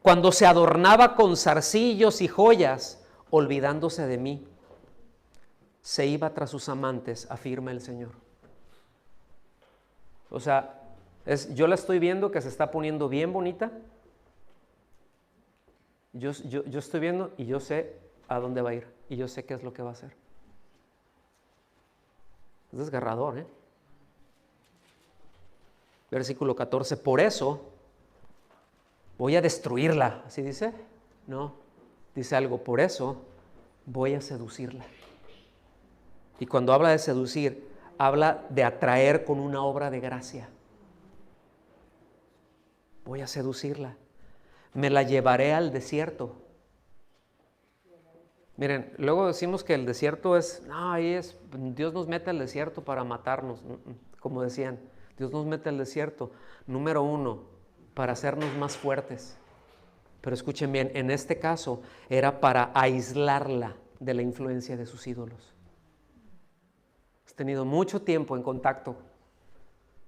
S1: cuando se adornaba con zarcillos y joyas, olvidándose de mí, se iba tras sus amantes, afirma el Señor. O sea, yo la estoy viendo que se está poniendo bien bonita, yo estoy viendo y yo sé a dónde va a ir, y yo sé qué es lo que va a hacer. Es desgarrador, ¿eh? Versículo 14, por eso voy a destruirla, ¿así dice? No, dice algo, por eso voy a seducirla. Y cuando habla de seducir, habla de atraer con una obra de gracia. Voy a seducirla. Me la llevaré al desierto. Miren, luego decimos que el desierto es, no, ahí es, Dios nos mete al desierto para matarnos. Como decían, Dios nos mete al desierto, número 1, para hacernos más fuertes. Pero escuchen bien, en este caso era para aislarla de la influencia de sus ídolos. Has tenido mucho tiempo en contacto.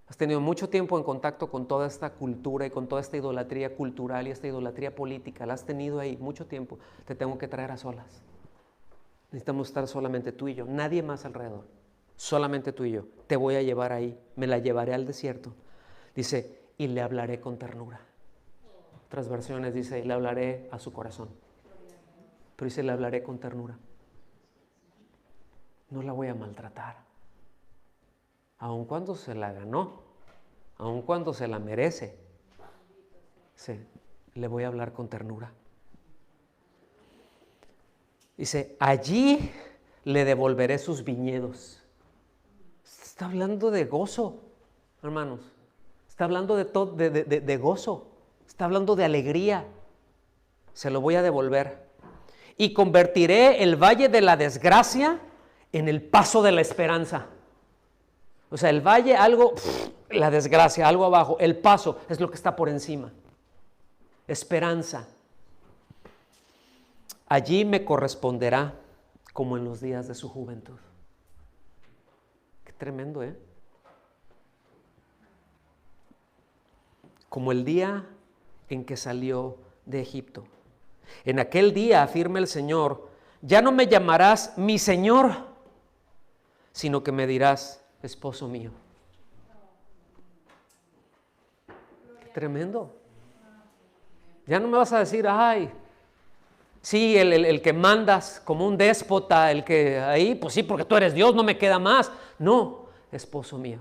S1: Has tenido mucho tiempo en contacto con toda esta cultura y con toda esta idolatría cultural y esta idolatría política. La has tenido ahí mucho tiempo. Te tengo que traer a solas. Necesitamos estar solamente tú y yo, nadie más alrededor. Solamente tú y yo. Te voy a llevar ahí. Me la llevaré al desierto. Dice, y le hablaré con ternura. Otras versiones dice, y le hablaré a su corazón. Pero dice, le hablaré con ternura. No la voy a maltratar. Aun cuando se la ganó, aun cuando se la merece, sí, le voy a hablar con ternura. Dice, allí le devolveré sus viñedos. Está hablando de gozo, hermanos. Está hablando de gozo. Está hablando de alegría. Se lo voy a devolver. Y convertiré el valle de la desgracia en el paso de la esperanza. O sea, el valle, algo, la desgracia, algo abajo. El paso es lo que está por encima. Esperanza. Allí me corresponderá como en los días de su juventud. Qué tremendo, ¿eh? Como el día en que salió de Egipto. En aquel día, afirma el Señor, ya no me llamarás mi Señor, sino que me dirás, esposo mío. Qué tremendo. Ya no me vas a decir, ay, sí, el que mandas como un déspota, el que ahí, pues sí, porque tú eres Dios, no me queda más. No, esposo mío,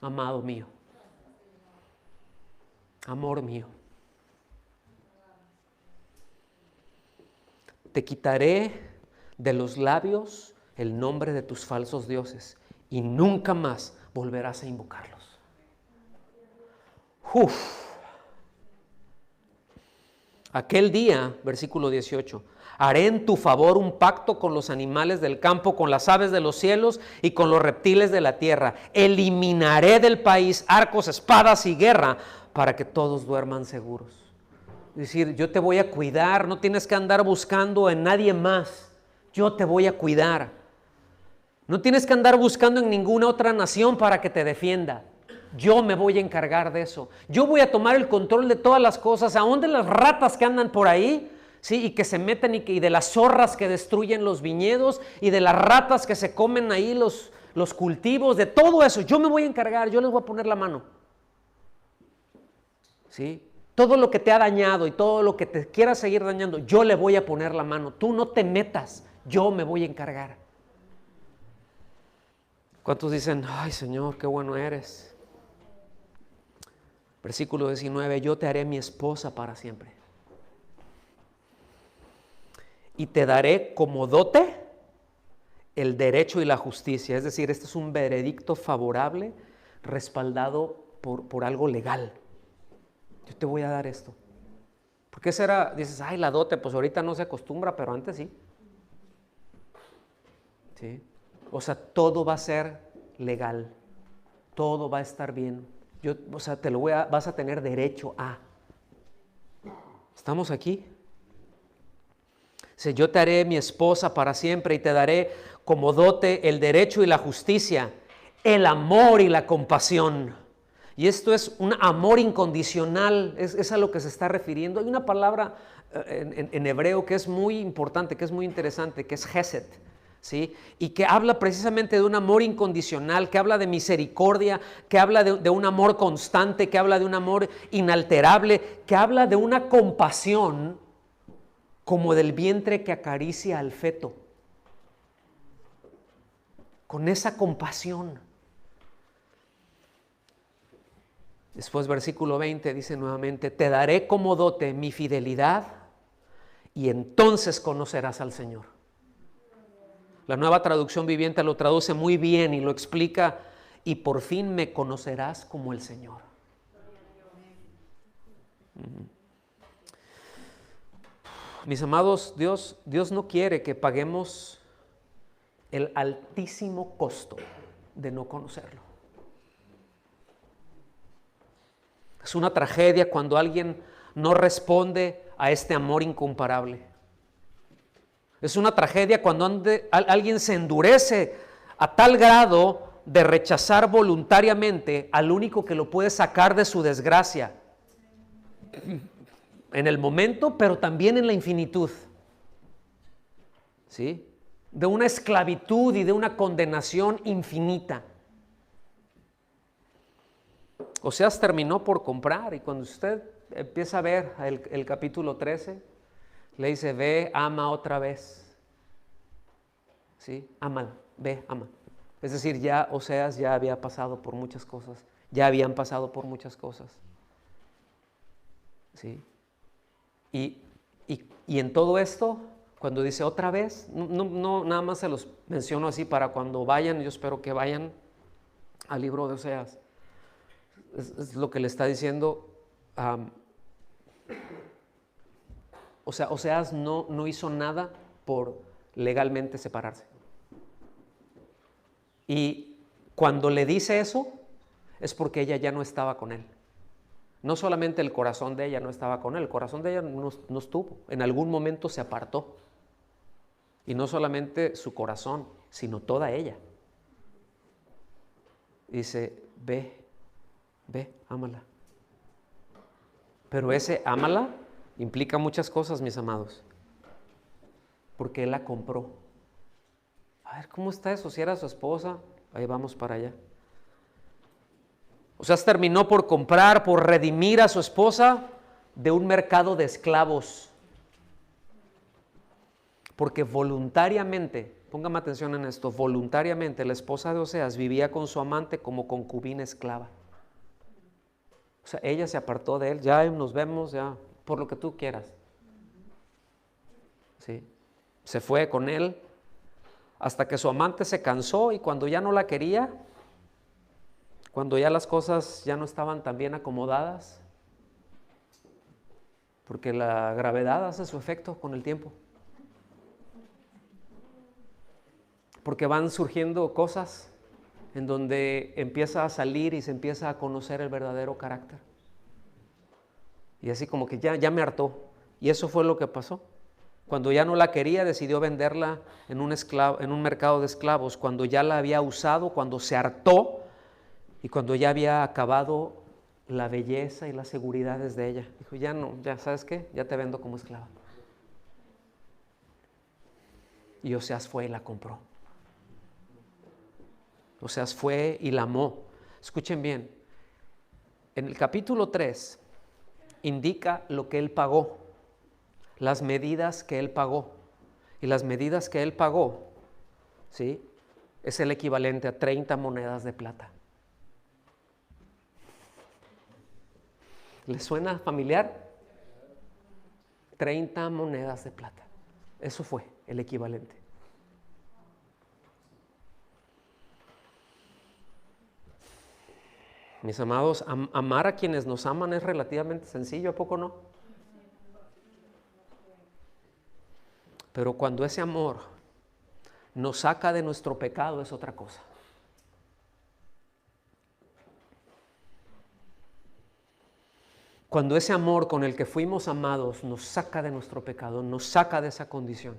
S1: amado mío, amor mío. Te quitaré de los labios el nombre de tus falsos dioses y nunca más volverás a invocarlos. Aquel día, versículo 18, haré en tu favor un pacto con los animales del campo, con las aves de los cielos y con los reptiles de la tierra. Eliminaré del país arcos, espadas y guerra para que todos duerman seguros. Es decir, yo te voy a cuidar, no tienes que andar buscando en nadie más. Yo te voy a cuidar. No tienes que andar buscando en ninguna otra nación para que te defienda. Yo me voy a encargar de eso. Yo voy a tomar el control de todas las cosas, aún de las ratas que andan por ahí, ¿sí? Y que se meten y de las zorras que destruyen los viñedos y de las ratas que se comen ahí los cultivos, de todo eso. Yo me voy a encargar, yo les voy a poner la mano. ¿Sí? Todo lo que te ha dañado y todo lo que te quiera seguir dañando, yo le voy a poner la mano. Tú no te metas, yo me voy a encargar. ¿Cuántos dicen, ay Señor, qué bueno eres? Versículo 19, yo te haré mi esposa para siempre. Y te daré como dote el derecho y la justicia. Es decir, este es un veredicto favorable respaldado por algo legal. Yo te voy a dar esto. Porque esa era, dices, ay, la dote, pues ahorita no se acostumbra, pero antes sí. ¿Sí? O sea, todo va a ser legal. Todo va a estar bien. O sea, vas a tener derecho a. ¿Estamos aquí? Dice, yo te haré mi esposa para siempre y te daré como dote el derecho y la justicia, el amor y la compasión. Y esto es un amor incondicional, es a lo que se está refiriendo. Hay una palabra en hebreo que es muy importante, que es muy interesante, que es Hesed, ¿sí? Y que habla precisamente de un amor incondicional, que habla de misericordia, que habla de un amor constante, que habla de un amor inalterable, que habla de una compasión como del vientre que acaricia al feto. Con esa compasión. Después versículo 20 dice nuevamente, te daré como dote mi fidelidad y entonces conocerás al Señor. La Nueva Traducción Viviente lo traduce muy bien y lo explica: y por fin me conocerás como el Señor. Mis amados, Dios no quiere que paguemos el altísimo costo de no conocerlo. Es una tragedia cuando alguien no responde a este amor incomparable. Es una tragedia cuando alguien se endurece a tal grado de rechazar voluntariamente al único que lo puede sacar de su desgracia. En el momento, pero también en la infinitud. ¿Sí? De una esclavitud y de una condenación infinita. Oseas terminó por comprar, y cuando usted empieza a ver el capítulo 13, le dice: ve, ama otra vez. ¿Sí? Ama, ve, ama. Es decir, ya Oseas ya había pasado por muchas cosas, ya habían pasado por muchas cosas. ¿Sí? Y en todo esto, cuando dice otra vez, no nada más se los menciono así para cuando vayan, yo espero que vayan al libro de Oseas. Es lo que le está diciendo. O sea, Oseas no hizo nada por legalmente separarse. Y cuando le dice eso, es porque ella ya no estaba con él. No solamente el corazón de ella no estaba con él, el corazón de ella no estuvo. En algún momento se apartó. Y no solamente su corazón, sino toda ella. Dice: ve, ámala. Pero ese ámala implica muchas cosas, mis amados. Porque él la compró. A ver, ¿cómo está eso? Si era su esposa, ahí vamos para allá. O sea, terminó por comprar, por redimir a su esposa de un mercado de esclavos. Porque voluntariamente, póngame atención en esto, voluntariamente la esposa de Oseas vivía con su amante como concubina esclava. O sea, ella se apartó de él: ya nos vemos, ya, por lo que tú quieras. ¿Sí? Se fue con él hasta que su amante se cansó, y cuando ya no la quería, cuando ya las cosas ya no estaban tan bien acomodadas, porque la gravedad hace su efecto con el tiempo, porque van surgiendo cosas en donde empieza a salir y se empieza a conocer el verdadero carácter. Y así como que ya me hartó. Y eso fue lo que pasó. Cuando ya no la quería, decidió venderla en un mercado de esclavos. Cuando ya la había usado, cuando se hartó y cuando ya había acabado la belleza y las seguridades de ella, dijo: ya no, ya, ¿sabes qué? Ya te vendo como esclava. Y Oseas fue y la compró. Oseas fue y la amó. Escuchen bien, en el capítulo 3 indica lo que él pagó, las medidas que él pagó. Y las medidas que él pagó, ¿sí?, es el equivalente a 30 monedas de plata. ¿Les suena familiar? 30 monedas de plata. Eso fue el equivalente. Mis amados, amar a quienes nos aman es relativamente sencillo, ¿a poco no? Pero cuando ese amor nos saca de nuestro pecado es otra cosa. Cuando ese amor con el que fuimos amados nos saca de nuestro pecado, nos saca de esa condición,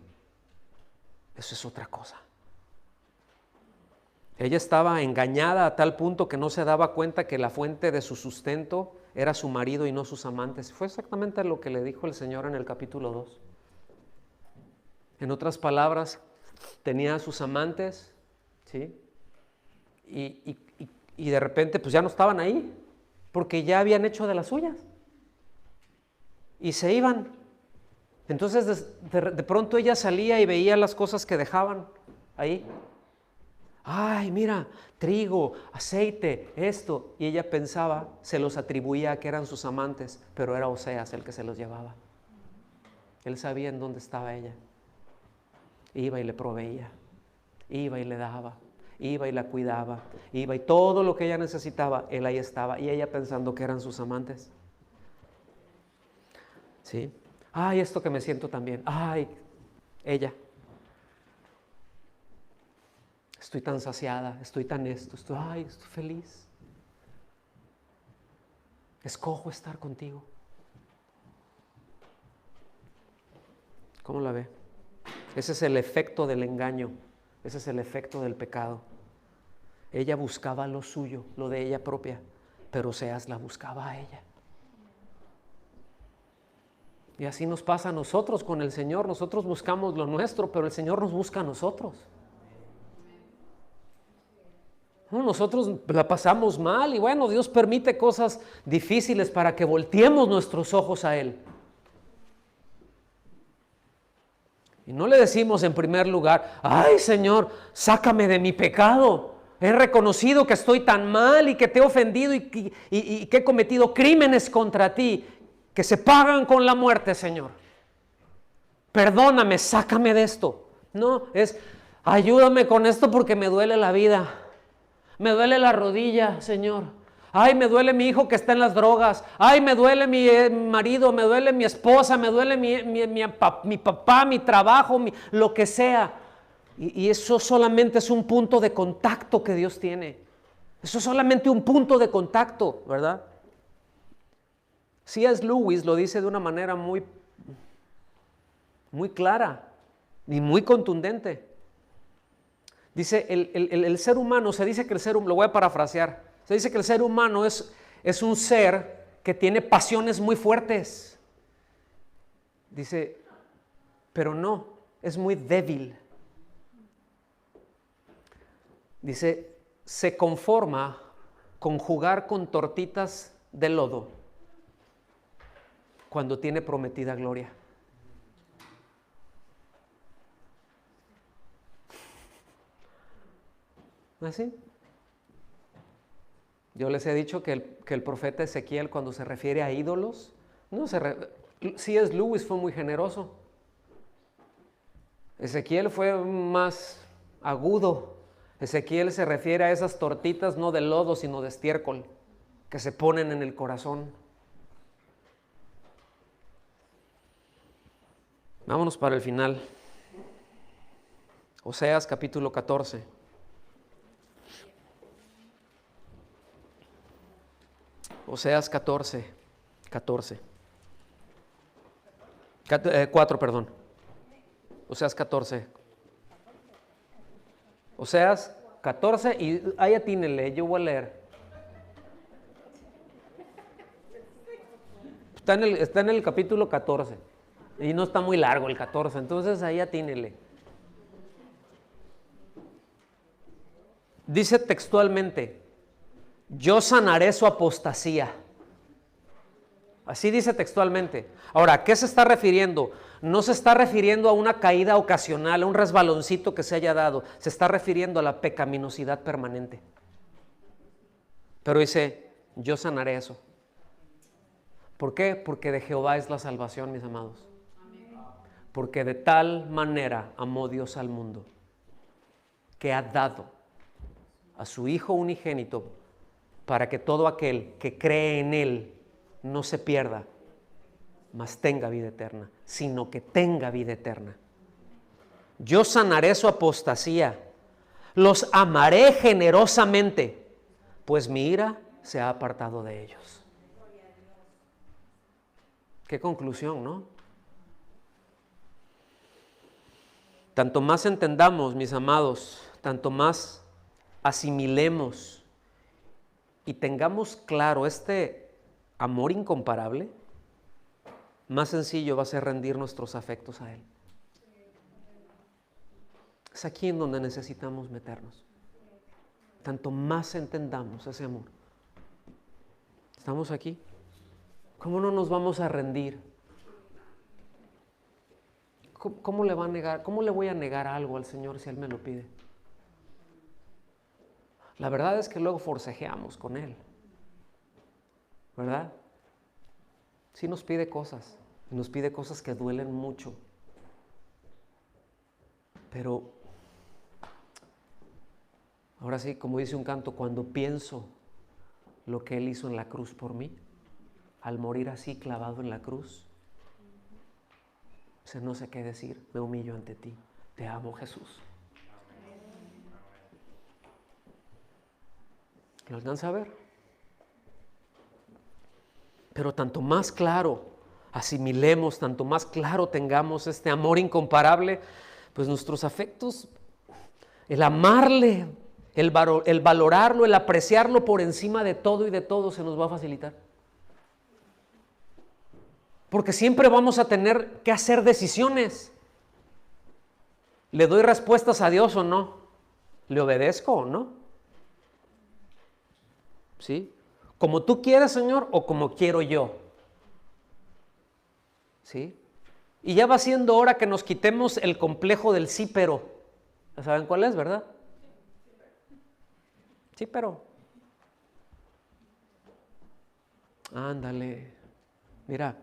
S1: eso es otra cosa. Ella estaba engañada a tal punto que no se daba cuenta que la fuente de su sustento era su marido y no sus amantes. Fue exactamente lo que le dijo el Señor en el capítulo 2. En otras palabras, tenía a sus amantes, ¿sí?, y de repente pues ya no estaban ahí, porque ya habían hecho de las suyas y se iban. Entonces de pronto ella salía y veía las cosas que dejaban ahí. Ay, mira, trigo, aceite, esto. Y ella pensaba, se los atribuía a que eran sus amantes, pero era Oseas el que se los llevaba. Él sabía en dónde estaba ella. Iba y le proveía. iba y le daba, iba y la cuidaba, iba y todo lo que ella necesitaba, él ahí estaba, y ella pensando que eran sus amantes. ¿Sí? Ay, esto que me siento también, ay, ella. Estoy tan saciada, estoy tan estoy feliz. Escojo estar contigo. ¿Cómo la ve? Ese es el efecto del engaño, ese es el efecto del pecado. Ella buscaba lo suyo, lo de ella propia, pero Oseas la buscaba a ella. Y así nos pasa a nosotros con el Señor. Nosotros buscamos lo nuestro, pero el Señor nos busca a nosotros. Nosotros la pasamos mal y bueno, Dios permite cosas difíciles para que volteemos nuestros ojos a Él. Y no le decimos en primer lugar, ay Señor, sácame de mi pecado. He reconocido que estoy tan mal y que te he ofendido y que he cometido crímenes contra ti que se pagan con la muerte, Señor. Perdóname, sácame de esto. No, es ayúdame con esto porque me duele la vida. Me duele la rodilla, Señor. Ay, me duele mi hijo que está en las drogas. Ay, me duele mi marido, me duele mi esposa, me duele mi papá, mi trabajo, lo que sea. Y eso solamente es un punto de contacto que Dios tiene. Eso es solamente un punto de contacto, ¿verdad? C.S. Lewis lo dice de una manera muy clara y muy contundente. Dice, el ser humano, se dice que el ser humano, lo voy a parafrasear, se dice que el ser humano es un ser que tiene pasiones muy fuertes. Dice, pero no, es muy débil. Dice, se conforma con jugar con tortitas de lodo cuando tiene prometida gloria. ¿Así? Yo les he dicho que el profeta Ezequiel, cuando se refiere a ídolos, C.S. Lewis fue muy generoso. Ezequiel fue más agudo. Ezequiel se refiere a esas tortitas no de lodo, sino de estiércol, que se ponen en el corazón. Vámonos para el final. Oseas capítulo 14. Oseas 14. 4, perdón. Oseas 14. Oseas 14 y ahí atínenle, yo voy a leer. Está en el capítulo 14 y no está muy largo el 14, entonces ahí atínenle. Dice textualmente, yo sanaré su apostasía. Así dice textualmente. Ahora, ¿a qué se está refiriendo? No se está refiriendo a una caída ocasional, a un resbaloncito que se haya dado. Se está refiriendo a la pecaminosidad permanente. Pero dice, yo sanaré eso. ¿Por qué? Porque de Jehová es la salvación, mis amados. Porque de tal manera amó Dios al mundo, que ha dado a su Hijo unigénito, para que todo aquel que cree en Él no se pierda, mas tenga vida eterna, sino que tenga vida eterna. Yo sanaré su apostasía, los amaré generosamente, pues mi ira se ha apartado de ellos. Qué conclusión, ¿no? Tanto más entendamos, mis amados, tanto más asimilemos y tengamos claro este amor incomparable, más sencillo va a ser rendir nuestros afectos a Él. Es aquí en donde necesitamos meternos. Tanto más entendamos ese amor. ¿Estamos aquí? ¿Cómo no nos vamos a rendir? ¿Cómo le va a negar? ¿Cómo le voy a negar algo al Señor si Él me lo pide? La verdad es que luego forcejeamos con Él, ¿verdad? Sí nos pide cosas que duelen mucho, pero Ahora sí, como dice un canto, cuando pienso lo que Él hizo en la cruz por mí, al morir así clavado en la cruz, no sé qué decir, me humillo ante ti. Te amo, Jesús. ¿Lo alcanza a ver? Pero tanto más claro asimilemos, tanto más claro tengamos este amor incomparable, pues nuestros afectos, el amarle, el valorarlo, el apreciarlo por encima de todo y de todo se nos va a facilitar. Porque siempre vamos a tener que hacer decisiones. ¿Le doy respuestas a Dios o no? ¿Le obedezco o no? ¿Sí? ¿Como tú quieres, Señor, o como quiero yo? ¿Sí? Y ya va siendo hora que nos quitemos el complejo del sí, pero. ¿Ya saben cuál es, verdad? Sí, pero. Ándale. Mira,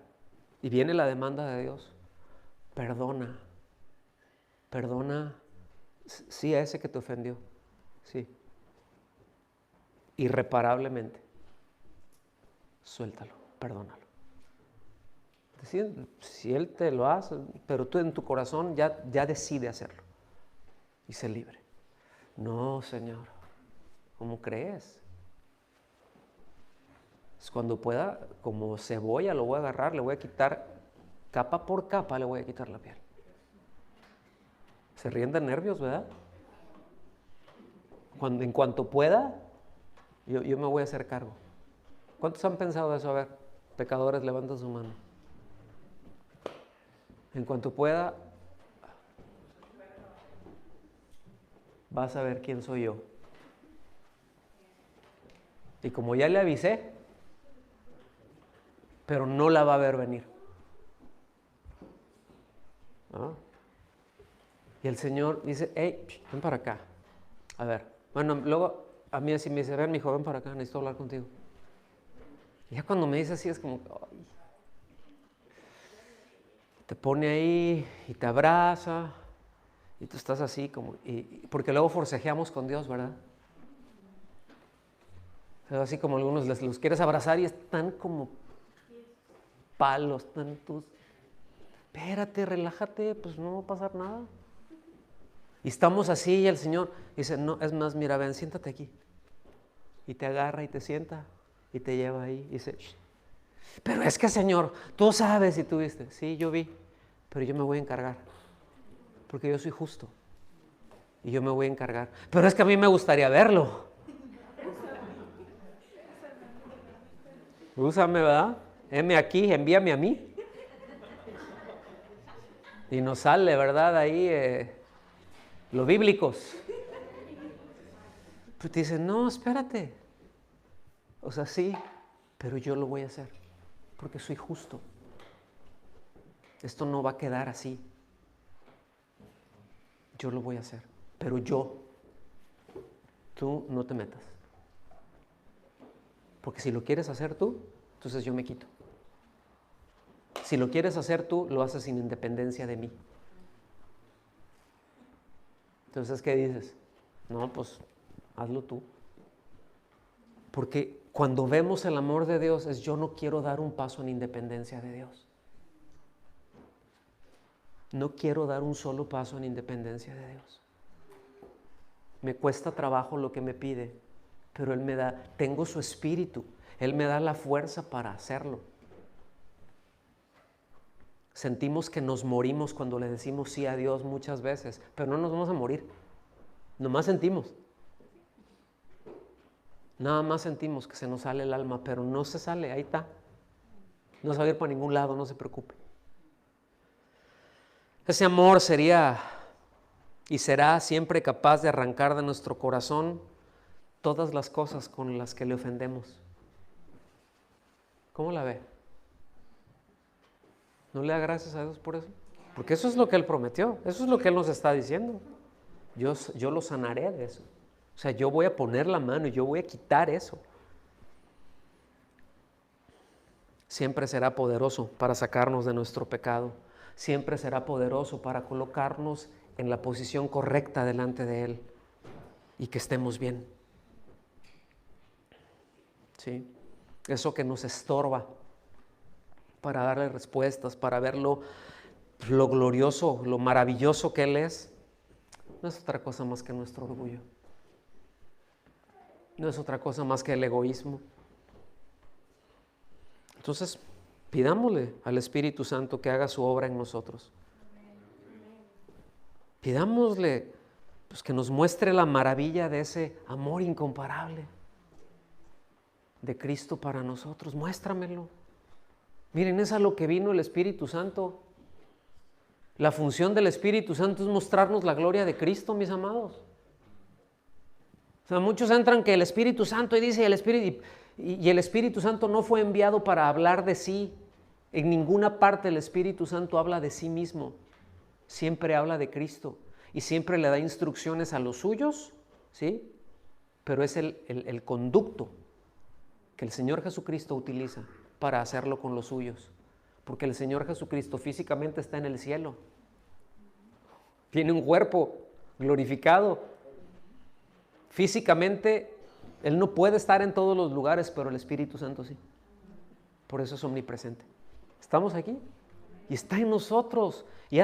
S1: y viene la demanda de Dios. Perdona. Perdona, sí, a ese que te ofendió. Sí. Irreparablemente. Suéltalo, perdónalo. Si Él te lo hace, pero tú en tu corazón ya decide hacerlo. Y sé libre. No, Señor, ¿cómo crees? Es cuando pueda, como cebolla, lo voy a agarrar, le voy a quitar, capa por capa, le voy a quitar la piel. Se ríen de nervios, ¿verdad? En cuanto pueda, yo me voy a hacer cargo. ¿Cuántos han pensado eso? A ver, pecadores, levanten su mano. En cuanto pueda, vas a ver quién soy yo. Y como ya le avisé, pero no la va a ver venir. ¿No? Y el Señor dice, hey, ven para acá. A ver, bueno, luego a mí así me dice, ven, mijo, ven para acá, necesito hablar contigo. Y ya cuando me dice así es como, ay, te pone ahí y te abraza y tú estás así como, porque luego forcejeamos con Dios, ¿verdad? Pero así como algunos los quieres abrazar y están como palos, tantos. Espérate, relájate, pues no va a pasar nada. Y estamos así y el Señor dice, no, es más, mira, ven, siéntate aquí. Y te agarra y te sienta y te lleva ahí y dice, shh. Pero es que, Señor, tú sabes y tú viste. Sí, yo vi, pero yo me voy a encargar, porque yo soy justo y yo me voy a encargar. Pero es que a mí me gustaría verlo. Úsame, ¿verdad? Heme aquí, envíame a mí. Y nos sale, ¿verdad? Ahí los bíblicos. Pero te dicen, no, espérate. O sea, sí, pero yo lo voy a hacer, porque soy justo. Esto no va a quedar así. Yo lo voy a hacer, pero tú no te metas. Porque si lo quieres hacer tú, entonces yo me quito. Si lo quieres hacer tú, lo haces sin independencia de mí. Entonces, ¿qué dices? No, pues hazlo tú. Porque cuando vemos el amor de Dios es yo no quiero dar un paso en independencia de Dios. No quiero dar un solo paso en independencia de Dios. Me cuesta trabajo lo que me pide, pero Él me da, tengo su espíritu, Él me da la fuerza para hacerlo. Sentimos que nos morimos cuando le decimos sí a Dios muchas veces, pero no nos vamos a morir. Nomás sentimos. Nada más sentimos que se nos sale el alma, pero no se sale, ahí está. No se va a ir para ningún lado, no se preocupe. Ese amor sería y será siempre capaz de arrancar de nuestro corazón todas las cosas con las que le ofendemos. ¿Cómo la ve? ¿No le da gracias a Dios por eso? Porque eso es lo que Él prometió, eso es lo que Él nos está diciendo. Yo lo sanaré de eso. O sea, yo voy a poner la mano y yo voy a quitar eso. Siempre será poderoso para sacarnos de nuestro pecado. Siempre será poderoso para colocarnos en la posición correcta delante de Él. y que estemos bien. ¿Sí? Eso que nos estorba para darle respuestas, para ver lo glorioso, lo maravilloso que Él es, no es otra cosa más que nuestro orgullo. No es otra cosa más que el egoísmo. Entonces, pidámosle al Espíritu Santo que haga su obra en nosotros. Pidámosle pues, que nos muestre la maravilla de ese amor incomparable de Cristo para nosotros. Muéstramelo. Miren, es a lo que vino el Espíritu Santo. La función del Espíritu Santo es mostrarnos la gloria de Cristo, mis amados. O sea, muchos entran que el Espíritu Santo y dice y el Espíritu Santo no fue enviado para hablar de sí. En ninguna parte el Espíritu Santo habla de sí mismo. Siempre habla de Cristo y siempre le da instrucciones a los suyos, ¿sí? Pero es el conducto que el Señor Jesucristo utiliza para hacerlo con los suyos. Porque el Señor Jesucristo físicamente está en el cielo. Tiene un cuerpo glorificado. Físicamente Él no puede estar en todos los lugares, pero el Espíritu Santo sí. Por eso es omnipresente. Estamos aquí y está en nosotros y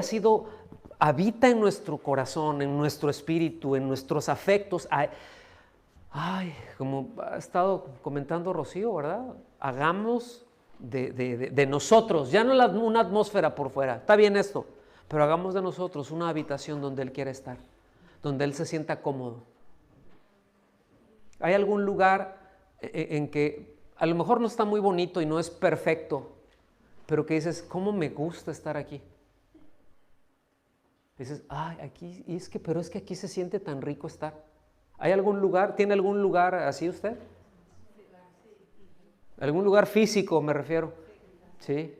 S1: habita en nuestro corazón, en nuestro espíritu, en nuestros afectos. Ay, como ha estado comentando Rocío, ¿verdad? Hagamos de nosotros, ya no una atmósfera por fuera, está bien esto, pero hagamos de nosotros una habitación donde Él quiere estar, donde Él se sienta cómodo. ¿Hay algún lugar en que a lo mejor no está muy bonito y no es perfecto, pero que dices, ¿cómo me gusta estar aquí? Dices, ay, aquí, pero es que aquí se siente tan rico estar. ¿Hay algún lugar, tiene algún lugar así usted? ¿Algún lugar físico me refiero? Sí.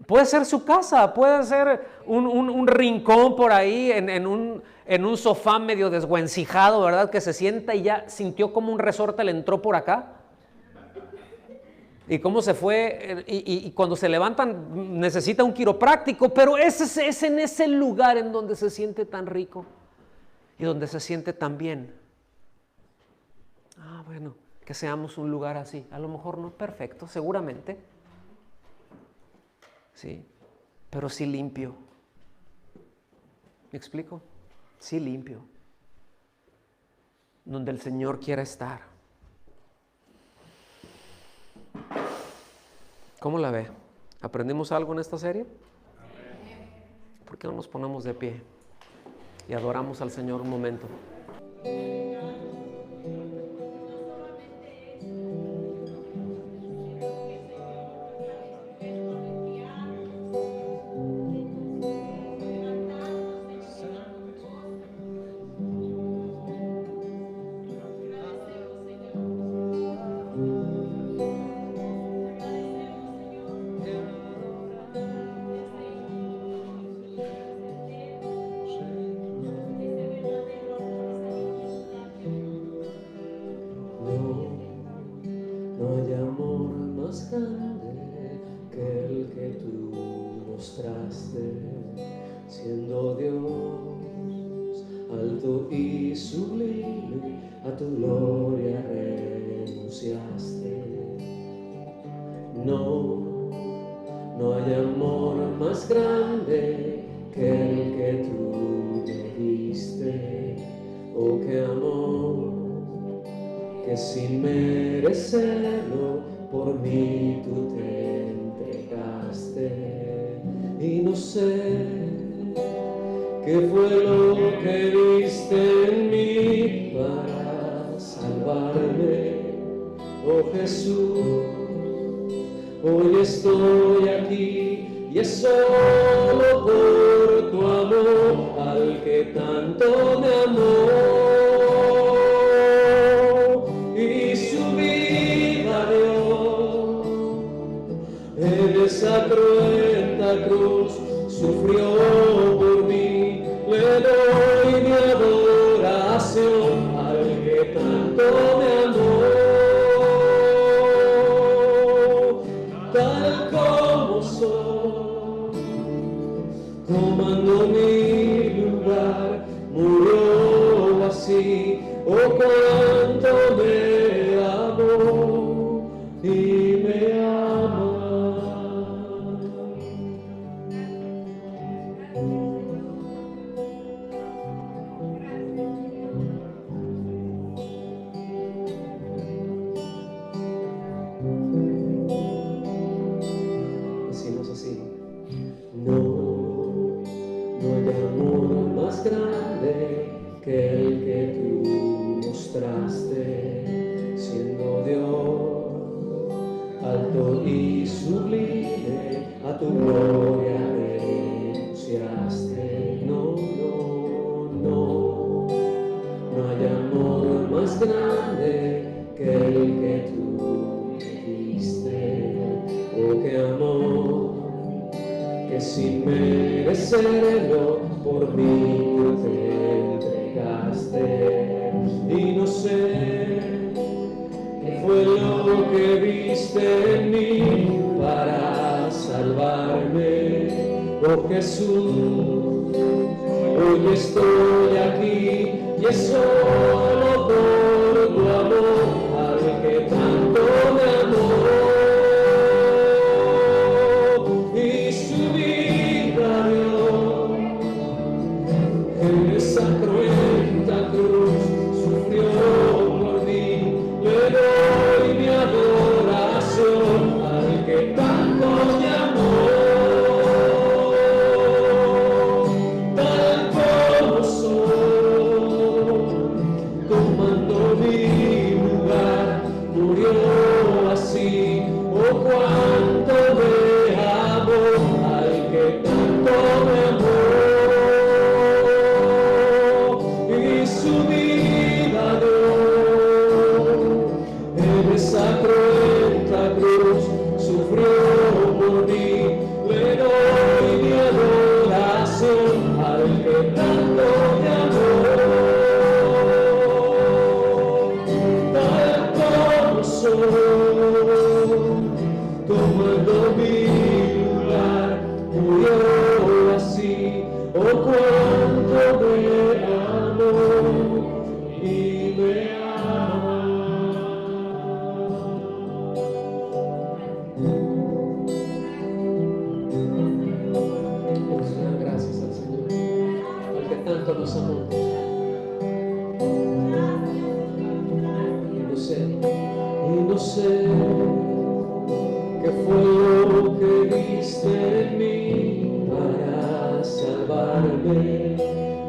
S1: Puede ser su casa, puede ser un rincón por ahí en un sofá medio desguencijado, ¿verdad? Que se sienta y ya sintió como un resorte le entró por acá. Y cómo se fue, y cuando se levantan necesita un quiropráctico, pero es en ese lugar en donde se siente tan rico y donde se siente tan bien. Bueno, que seamos un lugar así, a lo mejor no perfecto, seguramente, sí, pero sí limpio. ¿Me explico? Sí limpio, donde el Señor quiera estar. ¿Cómo la ve? ¿Aprendimos algo en esta serie? ¿Por qué no nos ponemos de pie y adoramos al Señor un momento?
S2: Siendo Dios alto y sublime, a tu gloria renunciaste. No hay amor más grande que el que tú me diste. Oh, qué amor, que sin merecerlo por mí tú te entregaste. Y no sé qué fue lo que viste en mí para salvarme. Oh Jesús, hoy estoy aquí y es solo por tu amor al que tanto me amó. Y su vida dio en esa cruenta cruz, sufrió por mí, le doy mi adoración al que tanto me amó. Tal como soy, tomando mi lugar, murió cuánto me amó y me ama. Decimos así: no hay amor más grande que el que tú mostraste, siendo Dios alto y sublime, a tu gloria renunciaste. No hay amor más grande que el que tú me diste. Oh, qué amor, que sin merecerlo por mí tú te entregaste. Y no sé qué fue lo que viste en mí para salvarme. Oh Jesús, hoy estoy aquí y es solo por tu amor, al que tanto me amó.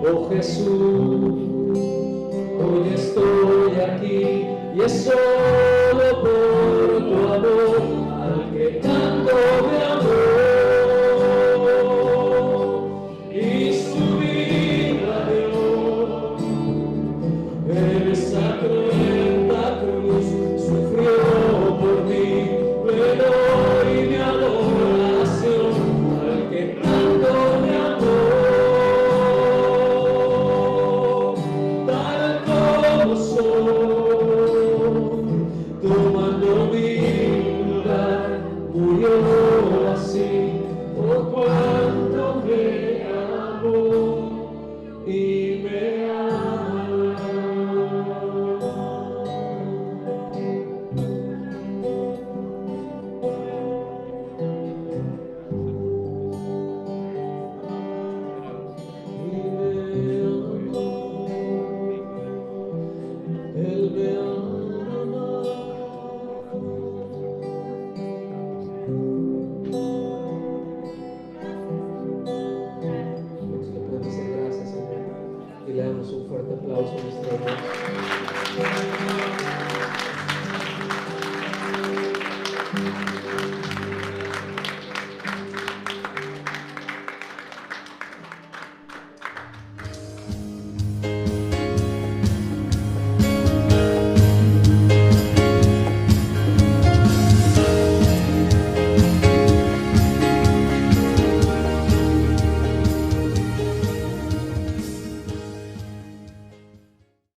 S2: Oh Jesús, hoy estoy aquí y es solo por tu amor, al que tanto me amó y su vida dio. En esa cruenta cruz sufrió por mí, le doy mi adoración al que tanto me amó. Tomando mi lugar, murió así, por cuanto me amó y me ama. Él me